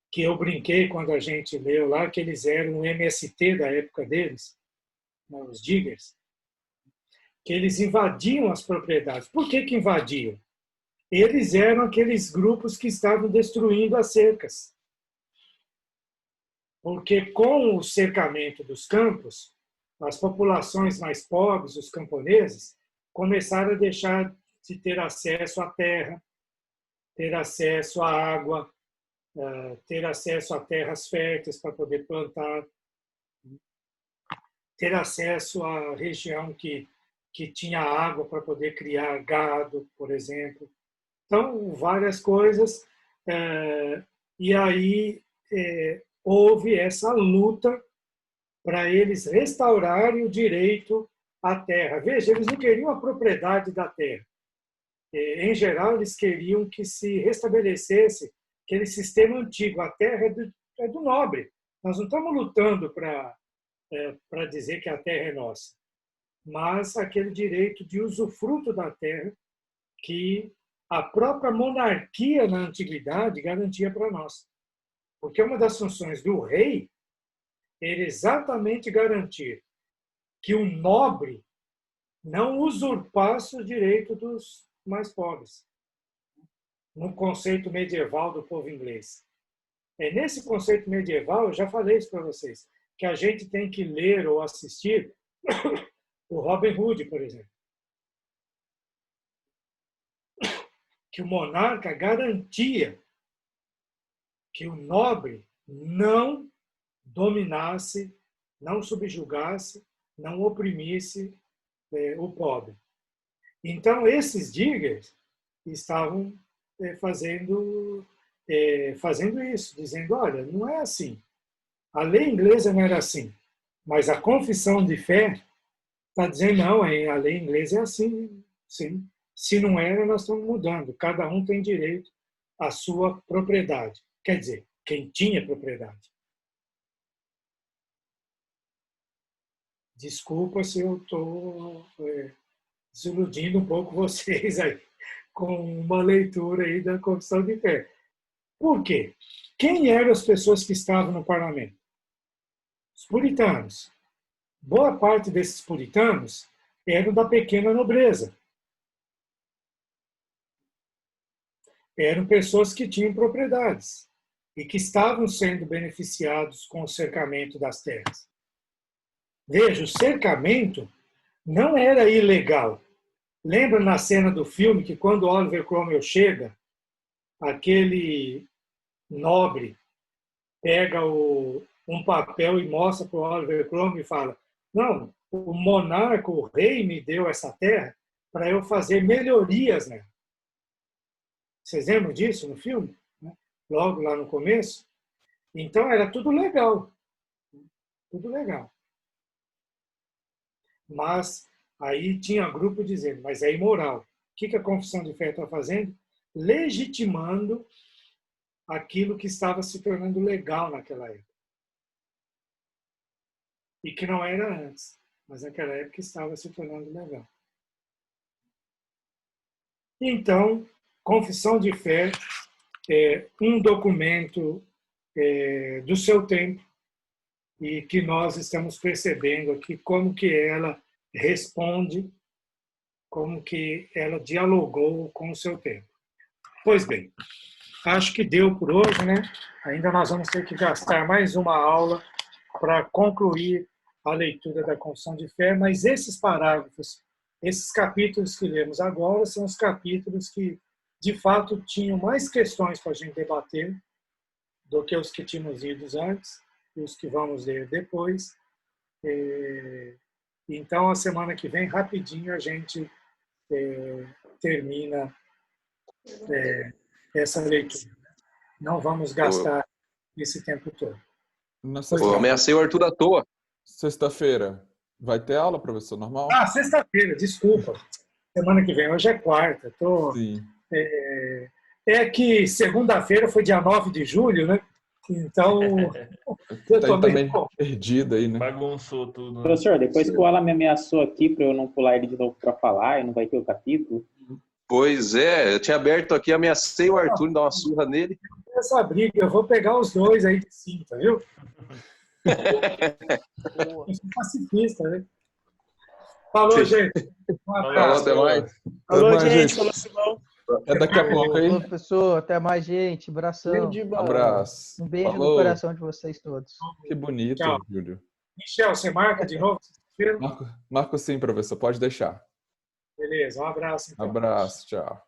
que eu brinquei quando a gente leu lá, que eles eram o MST da época deles, né, os Diggers, que eles invadiam as propriedades. Por que invadiam? Eles eram aqueles grupos que estavam destruindo as cercas. Porque com o cercamento dos campos, as populações mais pobres, os camponeses, começaram a deixar de ter acesso à terra, ter acesso à água, ter acesso a terras férteis para poder plantar, ter acesso à região que tinha água para poder criar gado, por exemplo. Então, várias coisas. E aí houve essa luta para eles restaurarem o direito à terra. Veja, eles não queriam a propriedade da terra. Em geral, eles queriam que se restabelecesse aquele sistema antigo. A terra é do nobre. Nós não estamos lutando para dizer que a terra é nossa, mas aquele direito de usufruto da terra que a própria monarquia na antiguidade garantia para nós. Porque uma das funções do rei era exatamente garantir que o nobre não usurpasse o direito dos mais pobres, no conceito medieval do povo inglês. Nesse conceito medieval, eu já falei isso para vocês, que a gente tem que ler ou assistir o Robin Hood, por exemplo. Que o monarca garantia que o nobre não dominasse, não subjugasse, não oprimisse o pobre. Então, esses diggers estavam fazendo isso, dizendo, olha, não é assim. A lei inglesa não era assim, mas a confissão de fé está dizendo, não, a lei inglesa é assim, sim. Se não era, nós estamos mudando. Cada um tem direito à sua propriedade. Quer dizer, quem tinha propriedade. Desculpa se eu estou desiludindo um pouco vocês aí com uma leitura aí da confissão de fé. Por quê? Quem eram as pessoas que estavam no parlamento? Os puritanos. Boa parte desses puritanos eram da pequena nobreza. Eram pessoas que tinham propriedades e que estavam sendo beneficiados com o cercamento das terras. Veja, o cercamento não era ilegal. Lembra na cena do filme que quando Oliver Cromwell chega, aquele nobre pega um papel e mostra para o Oliver Cromwell e fala, não, o monarca, o rei me deu essa terra para eu fazer melhorias nela. Vocês lembram disso no filme? Logo lá no começo? Então era tudo legal. Tudo legal. Mas aí tinha grupo dizendo, mas é imoral. O que a confissão de fé está fazendo? Legitimando aquilo que estava se tornando legal naquela época. E que não era antes, mas naquela época estava se tornando legal. Então, confissão de fé é um documento do seu tempo e que nós estamos percebendo aqui como que ela responde, como que ela dialogou com o seu tempo. Pois bem, acho que deu por hoje, né? Ainda nós vamos ter que gastar mais uma aula para concluir a leitura da confissão de fé, mas esses parágrafos, esses capítulos que lemos agora são os capítulos que, de fato, tinham mais questões para a gente debater do que os que tínhamos lido antes e os que vamos ler depois. Então, a semana que vem, rapidinho, a gente termina essa leitura. Não vamos gastar esse tempo todo. Ameacei o Arthur à toa. Sexta-feira, vai ter aula, professor, normal? Sexta-feira, desculpa. Semana que vem, hoje é quarta. Sim. Que segunda-feira foi dia 9 de julho, né? Então, eu tô também perdido aí, né? Bagunçou tudo. Né? Professor, depois que o Alan me ameaçou aqui para eu não pular ele de novo para falar e não vai ter o capítulo. Pois é, eu tinha aberto aqui, ameacei o Arthur em dar uma surra nele. Essa briga, eu vou pegar os dois aí de cinta, viu? Eu sou pacifista, né? Falou, gente. Um abraço. Até mais. Falou, gente. Falou, Simão. É daqui a pouco, hein? Professor, até mais, gente. Abração. Abraço. Um beijo Falou. no coração de vocês todos. Que bonito, Tchau. Júlio. Michel, você marca de novo? Marco sim, professor. Pode deixar. Beleza, um abraço. Então. Abraço, tchau.